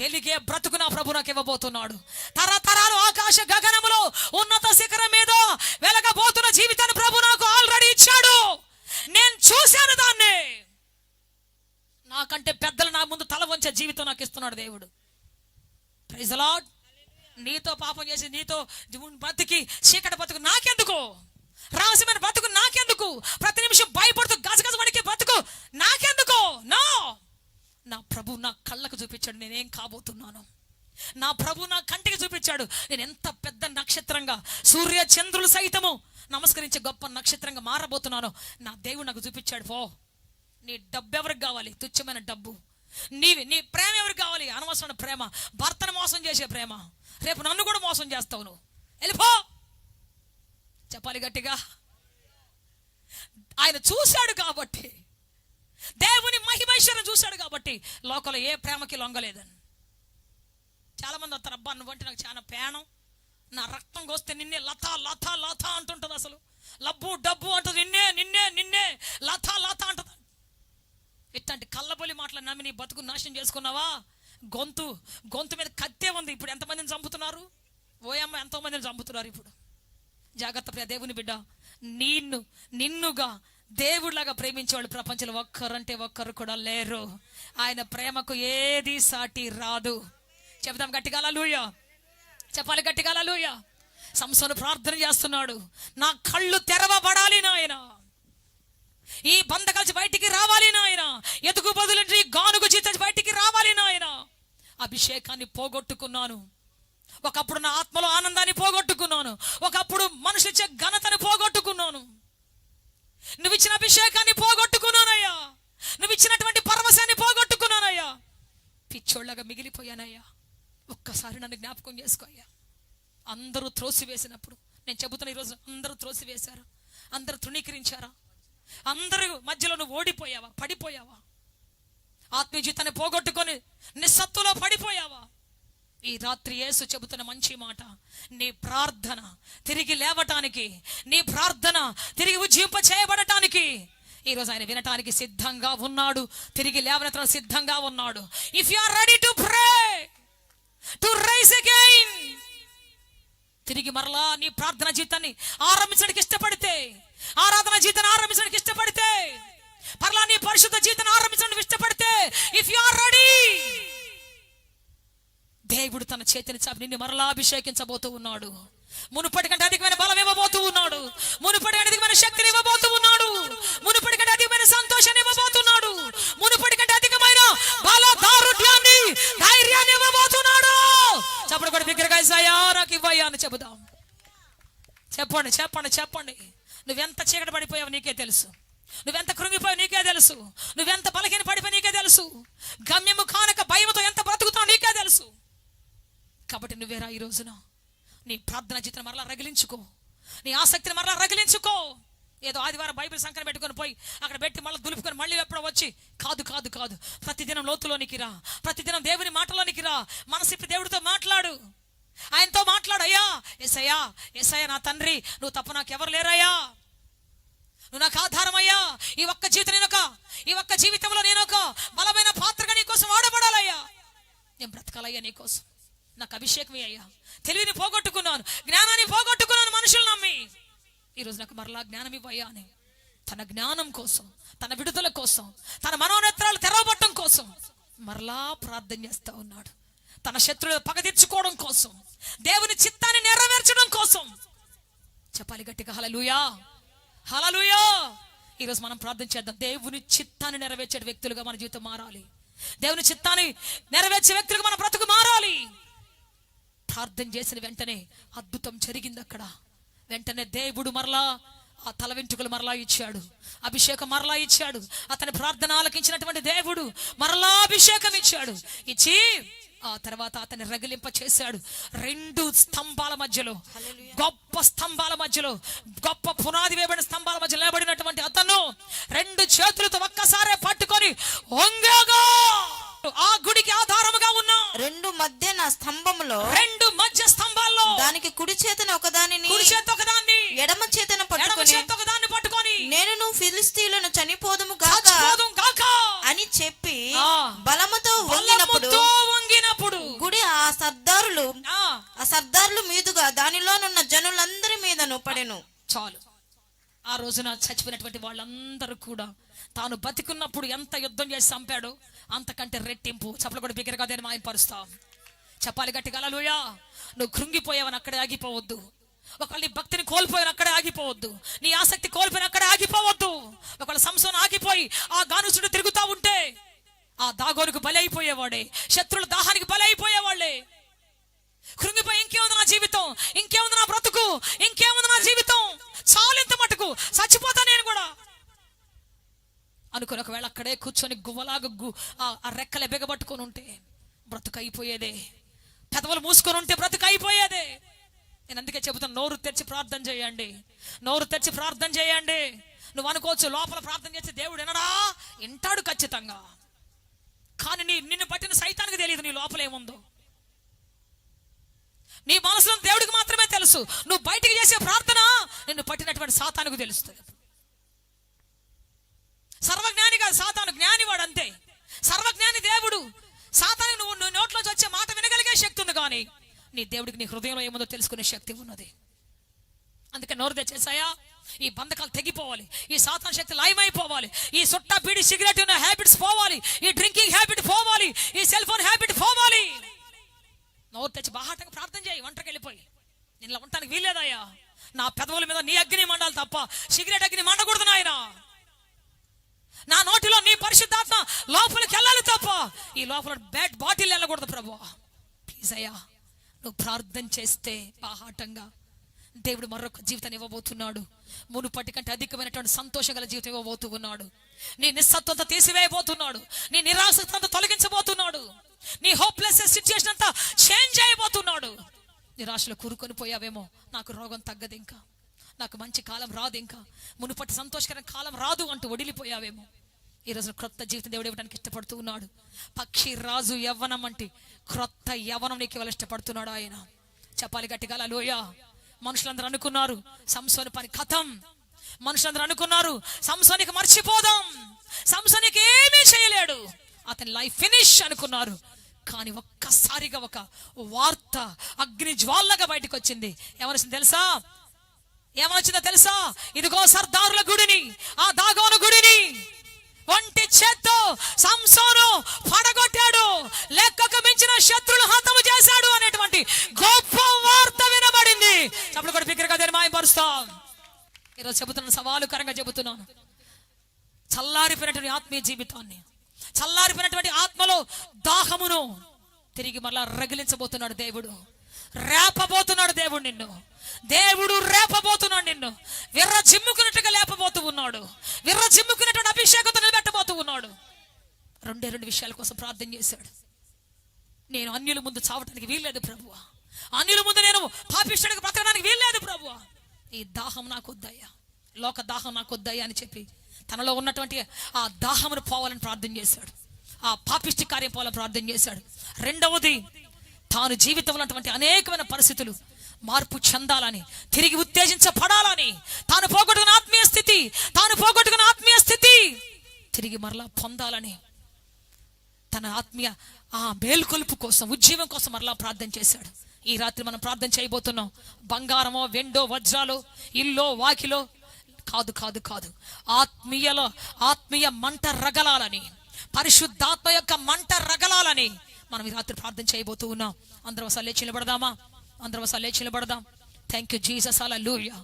వెలిగే బ్రతుకు నా ప్రభు నాకు ఇవ్వబోతున్నాడు. తరతరాలు ఆకాశ గగనములో ఉన్నత శిఖరం మీద వెలగబోతున్న జీవితాన్ని ప్రభు నాకు ఆల్రెడీ ఇచ్చాడు. నేను చూశాను దాన్ని. నాకంటే పెద్దలు నా ముందు తల వంచే జీవితం నాకు ఇస్తున్నాడు దేవుడు. Praise the Lord. నీతో పాపం చేసి, నీతో బతికి చీకటి బతుకు నాకెందుకు? రహస్యమైన బతుకు నాకెందుకు? ప్రతి నిమిషం భయపడుతూ గజగజ వణికే బతుకు నాకెందుకు? నో. నా ప్రభు నా కళ్ళకు చూపించాడు నేనేం కాబోతున్నాను. నా ప్రభు నా కంటికి చూపించాడు నేను ఎంత పెద్ద నక్షత్రంగా, సూర్య చంద్రులు సైతము నమస్కరించే గొప్ప నక్షత్రంగా మారబోతున్నాను. నా దేవుడు నాకు చూపించాడు. పో, నీ డబ్బు ఎవరికి కావాలి? తుచ్చమైన డబ్బు. నీ ప్రేమ ఎవరికి కావాలి? అనవసరమైన ప్రేమ, భర్తను మోసం చేసే ప్రేమ. రేపు నన్ను కూడా మోసం చేస్తావు నువ్వు. వెళ్ళిపో. చెప్పాలి గట్టిగా. ఆయన చూశాడు కాబట్టి, దేవుని మహిమైశ్వర్యం చూశాడు కాబట్టి లోకంలో ఏ ప్రేమకి లొంగలేదని. చాలా మంది వస్తారు, అబ్బా నువ్వంటే నాకు చాలా పేణం, నా రక్తం కోస్తే నిన్నే లతా లతా లతా అంటుంటుంది. అసలు లబ్బు డబ్బు అంటుంది, నిన్నే లతా అంటుంది. ఇట్లాంటి కళ్ళబొలి మాటలు నమ్మి నీ బతుకు నాశనం చేసుకున్నావా? గొంతు మీద కత్తే ఉంది. ఇప్పుడు ఎంతమందిని చంపుతున్నారు? ఓయమ్మ, ఎంతో మందిని చంపుతున్నారు ఇప్పుడు. జాగ్రత్త ప్రియ దేవుని బిడ్డ. నిన్నుగా దేవుడిలాగా ప్రేమించేవాళ్ళు ప్రపంచంలో ఒక్కరంటే ఒక్కరు కూడా లేరు. ఆయన ప్రేమకు ఏది సాటి రాదు. చెప్దాం గట్టిగా హల్లెలూయా. చెప్పాలి గట్టిగా హల్లెలూయా. సంసోను ప్రార్థన చేస్తున్నాడు, నా కళ్ళు తెరవబడాలి నాయన, ఈ బంధకాల్చి బయటికి రావాలి నాయన, ఎదుగు బదులు గానుగు జీతం బయటికి రావాలి నాయన. అభిషేకాన్ని పోగొట్టుకున్నాను, ఒకప్పుడు నా ఆత్మలో ఆనందాన్ని పోగొట్టుకున్నాను, ఒకప్పుడు మనుషులు ఇచ్చే ఘనతని పోగొట్టుకున్నాను, నువ్వు ఇచ్చిన అభిషేకాన్ని పోగొట్టుకున్నానయ్యా, నువ్వు ఇచ్చినటువంటి పరవశాన్ని పోగొట్టుకున్నానయ్యా, పిచ్చోళ్ళగా మిగిలిపోయానయ్యా. ఒక్కసారి నన్ను జ్ఞాపకం చేసుకో అయ్యా. అందరూ త్రోసివేసినప్పుడు, నేను చెబుతున్నా ఈరోజు అందరూ త్రోసివేశారా? అందరూ తృణీకరించారా? అందరూ మధ్యలో నువ్వు ఓడిపోయావా? పడిపోయావా? ఆత్మీయ జీవితాన్ని పోగొట్టుకొని నిస్సత్తులో పడిపోయావా? ఈ రాత్రి యేసు చెబుతున్న మంచి మాట, నీ ప్రార్థన తిరిగి లేవటానికి, నీ ప్రార్థన తిరిగి ఉజ్జింప చేయబడటానికి ఈరోజు ఆయన వినటానికి సిద్ధంగా ఉన్నాడు, తిరిగి లేవనెత్తడానికి సిద్ధంగా ఉన్నాడు. If you are ready to pray, to rise again, తిరిగి మరలా నీ ప్రార్థన జీవితాన్ని ఆరంభించడానికి ఇష్టపడితే, ఆరాధన జీవితాన్ని ఆరంభించడానికి ఇష్టపడితే, మరలా నీ పరిశుద్ధ జీవితాన్ని ఆరంభించడానికి ఇష్టపడితే, ఇఫ్ యు ఆర్ రెడీ, దేవుడు తన చేతిని చాపి నిన్ను మరలా అభిషేకించబోతూ ఉన్నాడు. మునుపటి కంటే అధికమైన బలం ఇవ్వబోతూ ఉన్నాడు. మునుపటి కంటే అధికమైన శక్తిని ఇవ్వబోతూ ఉన్నాడు. మునుపటి కంటే అధికమైన సంతోషాన్ని ఇవ్వబోతున్నాడు. మునుపటి కంటే అధికమైన బల దారుఢ్యాన్ని, ధైర్యాన్ని ఇవ్వబోతున్నాడు. చెప్పండి కూడా బిగ్గరగా యేసయ్యా నాకు ఇవ్వయ్యా అని చెబుదాం. చెప్పండి చెప్పండి చెప్పండి. నువ్వెంత చీకటి పడిపోయావు నీకే తెలుసు. నువ్వెంత కృంగిపోయావు నీకే తెలుసు. నువ్వెంత బలహీన పడిపోయి నీకే తెలుసు. గమ్యము కానక భయముతో ఎంత బ్రతుకుతావు నీకే తెలుసు. కాబట్టి నువ్వేరా ఈ రోజున నీ ప్రార్థన జీవితం మరలా రగిలించుకో, నీ ఆసక్తిని మరలా రగిలించుకో. ఏదో ఆదివారం బైబిల్ సంకన పెట్టుకొని పోయి అక్కడ పెట్టి మళ్ళీ దులుపుకొని మళ్ళీ ఎప్పుడో వచ్చి కాదు కాదు కాదు. ప్రతిదినం లోతులోనికి రా, ప్రతిదినం దేవుని మాటలోనికి రా. మనసిప్పి దేవుడితో మాట్లాడు, ఆయనతో మాట్లాడు. అయ్యా యేసయ్యా, యేసయ్యా నా తండ్రి, నువ్వు తప్ప నాకెవరు లేరయ్యా, నువ్వు నాకు ఆధారం అయ్యా. ఈ ఒక్క జీవితంలో నేను ఒక బలమైన పాత్రగా నీకోసం వాడబడాలయ్యా. నేను బ్రతకాలయ్యా నీకోసం. నాకు అభిషేకమే అయ్యా. తెలివిని పోగొట్టుకున్నాను, జ్ఞానాన్ని పోగొట్టుకున్నాను మనుషులు నమ్మి. ఈరోజు నాకు మరలా జ్ఞానం ఇవ్వయ్యా అని తన జ్ఞానం కోసం, తన విడుదల కోసం, తన మనోనేత్రాలు తెరవబట్టం కోసం మరలా ప్రార్థన చేస్తా ఉన్నాడు. తన శత్రువులు పగ తీర్చుకోవడం కోసం, దేవుని చిత్తాన్ని నెరవేర్చడం కోసం. చెప్పాలి గట్టిగా హల్లెలూయా, హల్లెలూయా. ఈరోజు మనం ప్రార్థన చేద్దాం. దేవుని చిత్తాన్ని నెరవేర్చే వ్యక్తులుగా మన జీవితం మారాలి. దేవుని చిత్తాన్ని నెరవేర్చే వ్యక్తులుగా మన బ్రతుకు మారాలి. ప్రార్థన చేసిన వెంటనే అద్భుతం జరిగింది అక్కడ. వెంటనే దేవుడు మరలా ఆ తల వెంట్రుకలు మరలా ఇచ్చాడు, అభిషేకం మరలా ఇచ్చాడు. అతని ప్రార్థన ఆలకించినటువంటి దేవుడు మరలా అభిషేకం ఇచ్చాడు. ఇచ్చి ఆ తర్వాత అతన్ని రగిలింప చేశాడు. 2 స్తంభాల మధ్యలో, గొప్ప స్తంభాల మధ్యలో, గొప్ప పునాది వేయబడిన స్తంభాల మధ్య నిలబడినటువంటి అతను 2 చేతులతో ఒక్కసారే పట్టుకొని వంగగా ఆ గుడికి ఆధారముగా ఉన్న 2 మధ్యన స్తంభములో, 2 మధ్య స్తంభాల్లో దానికి కుడి చేతన ఒకదానిని, కుడి చేత ఒకదాన్ని, ఎడమ చేతన పట్టుకొని నేను ఫిలిష్తీయులను చనిపోదుము గాక అని చెప్పి బలముతో వంగినప్పుడు గుడి ఆ సర్దారులు మీదుగా దానిలోనున్న జనులందరి మీదను పడెను. చాలు. ఆ రోజున చచ్చిపోయినటువంటి వాళ్ళందరూ కూడా తాను బతికున్నప్పుడు ఎంత యుద్ధం చేసి చంపాడో అంతకంటే రెట్టింపు. చప్పలు కూడా బిగ్గరగా దేని మాయపరుస్తాం. చెప్పాలి గట్టిగా హల్లెలూయా. నువ్వు కృంగిపోయావని అక్కడే ఆగిపోవద్దు. ఒకవేళ నీ భక్తిని కోల్పోయిన అక్కడే ఆగిపోవద్దు. నీ ఆసక్తి కోల్పోయిన అక్కడే ఆగిపోవద్దు. ఒకవేళ సంసోను ఆగిపోయి ఆ గానుసుడు తిరుగుతా ఉంటే ఆ దాగోనుకు బలి అయిపోయేవాడే, శత్రువుల దాహానికి బలి అయిపోయేవాళ్ళే. కృంగిపోయి ఇంకేముంది నా జీవితం, ఇంకేముంది నా బ్రతుకు, ఇంకేముంది నా జీవితం, చాలు ఇంత మటుకు చచ్చిపోతా నేను కూడా అనుకుని ఒకవేళ అక్కడే కూర్చొని గువ్వలాగా ఆ రెక్కలే బిగబట్టుకొని ఉంటే బ్రతుకు అయిపోయేదే. పెదవులు మూసుకొని ఉంటే బ్రతుకు అయిపోయేదే. నేను అందుకే చెబుతాను, నోరు తెరిచి ప్రార్థన చేయండి, నోరు తెరిచి ప్రార్థన చేయండి. నువ్వు అనుకోవచ్చు లోపల ప్రార్థన చేస్తే దేవుడు వినడా, వింటాడు ఖచ్చితంగా. కానీ నిన్ను పట్టిన సైతానికి తెలియదు నీ లోపల ఏముందో. నీ మనసులో దేవుడికి మాత్రమే తెలుసు. నువ్వు బయటికి చేసే ప్రార్థన నిన్ను పట్టినటువంటి సాతానుకు తెలుస్తుంది. సర్వజ్ఞాని కాదు సాతాను, జ్ఞానివాడు అంతే. సర్వజ్ఞాని దేవుడు. సాతానికి నువ్వు నోట్లోంచి వచ్చే మాట వినగలిగే శక్తి ఉంది, కానీ నీ దేవుడికి నీ హృదయంలో ఏముందో తెలుసుకునే శక్తి ఉన్నది. అందుకే నోరు తెచ్చేసాయా, ఈ బంధకాలు తెగిపోవాలి, ఈ సాతాను శక్తి లయమైపోవాలి, ఈ సుట్టా బీడి సిగరెట్ ఉన్న హ్యాబిట్స్ పోవాలి, ఈ డ్రింకింగ్ హ్యాబిట్ పోవాలి, ఈ సెల్ ఫోన్ హ్యాబిట్ పోవాలి. నోరు తెచ్చి బాహాటంగా ప్రార్థన చేయి. ఒంటరికి వెళ్ళిపోయి నేను ఉండటానికి వీల్లేదయ్యా. నా పెదవుల మీద నీ అగ్ని మండాలి తప్ప సిగరెట్ అగ్ని మండకూడదు నాయన. నా నోటిలో నీ పరిశుద్ధాత్మ లోపలికి వెళ్ళాలి తప్ప ఈ లోపల బ్యాడ్ బాటిల్ వెళ్ళకూడదు ప్రభు. ప్లీజ్ అయ్యా, నువ్వు ప్రార్థన చేస్తే బాహాటంగా దేవుడు మరొక జీవితాన్ని ఇవ్వబోతున్నాడు. మునుపటి కంటే అధికమైనటువంటి సంతోషం గల జీవితం ఇవ్వబోతూ ఉన్నాడు. నీ నిస్సత్వంతో తీసివేయబోతున్నాడు. నీ నిరాశతో తొలగించబోతున్నాడు. నీ హోప్లెస్ సిచ్యుయేషన్ అంతా చేంజ్ అయిపోతున్నాడు. నిరాశలో కూరుకొని పోయావేమో, నాకు రోగం తగ్గదు, ఇంకా నాకు మంచి కాలం రాదు, ఇంకా మునుపటి సంతోషకరమైన కాలం రాదు అంటూ వడిలిపోయావేమో. ఈ రోజున క్రొత్త జీవితం దేవుడు ఇవ్వడానికి ఇష్టపడుతూ ఉన్నాడు. పక్షి రాజు యవ్వనం అంటే క్రొత్త యవ్వనం నీకు ఇవ్వాలి ఇష్టపడుతున్నాడు ఆయన. చెప్పాలి గట్టిగా హల్లెలూయా. మనుషులందరూ అనుకున్నారు సంసోను పని ఖతం. మనుషులందరూ అనుకున్నారు సంసోనికి మర్చిపోదాం, సంసోనికి ఏమీ చేయలేడు, అతని లైఫ్ ఫినిష్ అనుకున్నారు. కానీ ఒక్కసారిగా ఒక వార్త అగ్ని జ్వాలగా బయటకు వచ్చింది. ఏమనిచ్చింది తెలుసా? ఏమొచ్చిందో తెలుసా? ఇదిగో సర్దారుల గుడిని, ఆ దాగోను గుడిని ఒంటి చేత్తో సంసోను పడగొట్టాడు, లెక్కకు మించిన శత్రులు హతము చేశాడు అనేటువంటి గొప్ప వార్త వినబడింది. అప్పుడు కూడా బిగ్గరగా దాన్ని మాయపరుస్తాం. ఈరోజు చెబుతున్నాను, సవాలుకరంగా చెబుతున్నాను, చల్లారిపోయినటువంటి ఆత్మీయ జీవితాన్ని, చల్లారిపోయినటువంటి ఆత్మలో దాహమును తిరిగి మళ్ళా రగిలించబోతున్నాడు దేవుడు. రేపబోతున్నాడు దేవుడు నిన్ను. దేవుడు రేపబోతున్నాడు నిన్ను. విర్ర జిమ్ముకున్నట్టుగా లేపబోతూ ఉన్నాడు. విర్ర జిమ్ముకున్నటువంటి అభిషేకంతో నిలబెట్టబోతూ ఉన్నాడు. రెండు విషయాల కోసం ప్రార్థన చేశాడు. నేను అన్యుల ముందు చావటానికి వీల్లేదు ప్రభువా, అన్యుల ముందు నేను పాపిష్టుడికి బ్రతకడానికి వీల్లేదు ప్రభువా, ఈ దాహం నాకు వద్దయ్యా, లోక దాహం నాకు వద్దయ్యా అని చెప్పి తనలో ఉన్నటువంటి ఆ దాహమును పోవాలని ప్రార్థన చేశాడు. ఆ పాపిష్టి కార్యం పోవాలని ప్రార్థన చేశాడు. రెండవది, తాను జీవితంలో ఉన్నటువంటి అనేకమైన పరిస్థితులు మార్పు చెందాలని, తిరిగి ఉత్తేజించబడాలని, తాను పోగొట్టుకున్న ఆత్మీయ స్థితి తిరిగి మరలా పొందాలని, తన ఆత్మీయ ఆ మేల్కొలుపు కోసం, ఉజ్జీవం కోసం మరలా ప్రార్థన చేశాడు. ఈ రాత్రి మనం ప్రార్థన చేయబోతున్నాం. బంగారమో, వెండో, వజ్రాలో, ఇల్లో, వాకిలో కాదు కాదు కాదు, ఆత్మీయ మంట రగలాలని, పరిశుద్ధాత్మ యొక్క మంట రగలాలని మనం ఈ రాత్రి ప్రార్థన చేయబోతూ ఉన్నాం. అందరం ఒకసారి లేచి నిలబడదామా? అందరం ఒకసారి లేచి నిలబడదాం. థ్యాంక్ యూ జీసస్, హల్లెలూయా.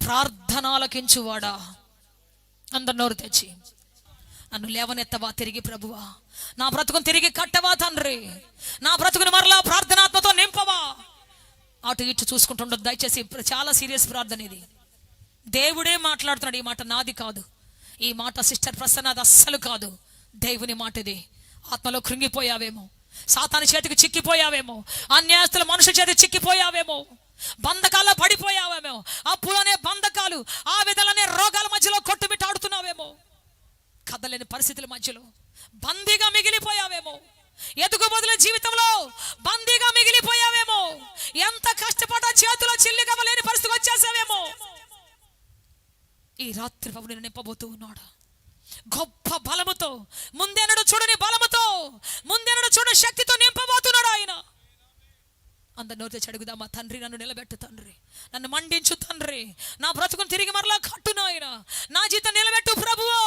ప్రార్థనాలకించువాడా, అందరు నోరు తెచ్చి నన్ను లేవనెత్తవా తిరిగి ప్రభువా, నా బ్రతుకును తిరిగి కట్టవా తండ్రి, నా బ్రతుకును మరలా ప్రార్థనాత్మతో నింపవా. అటు ఇటు చూసుకుంటుండదు దయచేసి. చాలా సీరియస్ ప్రార్థన ఇది. దేవుడే మాట్లాడుతున్నాడు. ఈ మాట నాది కాదు, ఈ మాట సిస్టర్ ప్రసన్నది అస్సలు కాదు, దేవుని మాట ఇది. ఆత్మలో కృంగిపోయావేమో, సాతాను చేతికి చిక్కిపోయావేమో, అన్యాయస్తుల మనుషుల చేతికి చిక్కిపోయావేమో, బంధకాల్లో పడిపోయావేమో, అప్పులనే బంధకాలు, ఆ విధలనే రోగాల మధ్యలో కొట్టుమిట్టాడుతున్నావేమో, కదలేని పరిస్థితుల మధ్యలో బందీగా మిగిలిపోయావేమో, ఎదుగు బదుల జీవితంలో బందీగా మిగిలిపోయావేమో, ఎంత కష్టపడ్డా చేతిలో చిల్లిగవ్వలేని పరిస్థితికి వచ్చేసావేమో. ఈ రాత్రి ప్రభు నిన్ను నింపబోతూ ఉన్నాడు గొప్ప బలముతో, ముందెన్నడు చూడని బలముతో, ముందెన్నడు చూడని శక్తితో నింపబోతున్నాడు ఆయన. అందరు నోరు తెచ్చి అడుగుదామా? తండ్రి నన్ను నిలబెట్టు తండ్రి, నన్ను మండించు తండ్రి, నా బ్రతుకును తిరిగి మరలా కట్టు నాయన, నా జీవితం నిలబెట్టు ప్రభువో,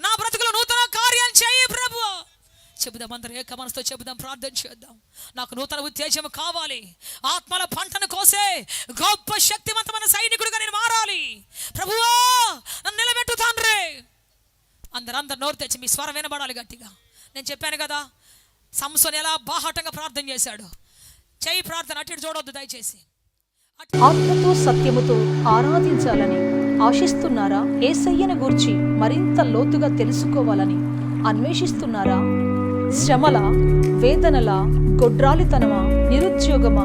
నా బ్రతుకులో నూతన కార్యాలు చేయి ప్రభువో. చెబుదాం, అందరూ ఏక మనసుతో చెబుదాం, ప్రార్థన చేద్దాం. నాకు నూతన ఉత్తేజం కావాలి, ఆత్మల పంటను కోసే గొప్ప శక్తివంతమైన సైనికుడిగా నేను మారాలి ప్రభువో, నన్ను నిలబెట్టు తండ్రి. అందరు నోరు తెచ్చి మీ స్వరం వినబడాలి గట్టిగా. నేను చెప్పాను కదా, సంసోను ఎలా బాహాటంగా ప్రార్థన చేశాడు. చేయి ప్రార్థన, అటు ఇటు చూడొద్దు దయచేసి. ఆత్మతో సత్యముతో ఆరాధించాలని ఆశిస్తున్నారా? యేసయ్యను గూర్చి మరింత లోతుగా తెలుసుకోవాలని అన్వేషిస్తున్నారా? శ్రమల, వేదనల, గొడ్రాలితనమా, నిరుద్యోగమా,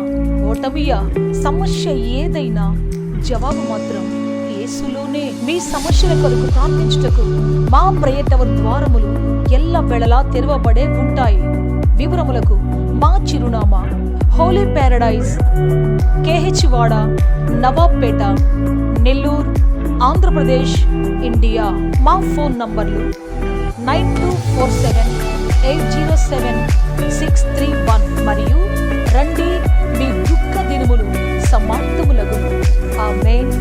ఓటమియా, సమస్య ఏదైనా జవాబు మాత్రం యేసులోనే. మీ సమస్యల కొరకు ప్రార్థించుటకు మా ప్రేయర్ టవర్ ద్వారములు ఎల్లవేళలా తెరవబడే ఉంటాయి. వివరములకు మా చిరునామా హోలీ ప్యారడైజ్, KH వాడ, నవాబ్పేట, నెల్లూరు, ఆంధ్రప్రదేశ్, ఇండియా. మా ఫోన్ నంబర్లు 9247807631 మరియు రండి, మీ దుఃఖ దినములు సమాప్తములగును. ఆమేన్.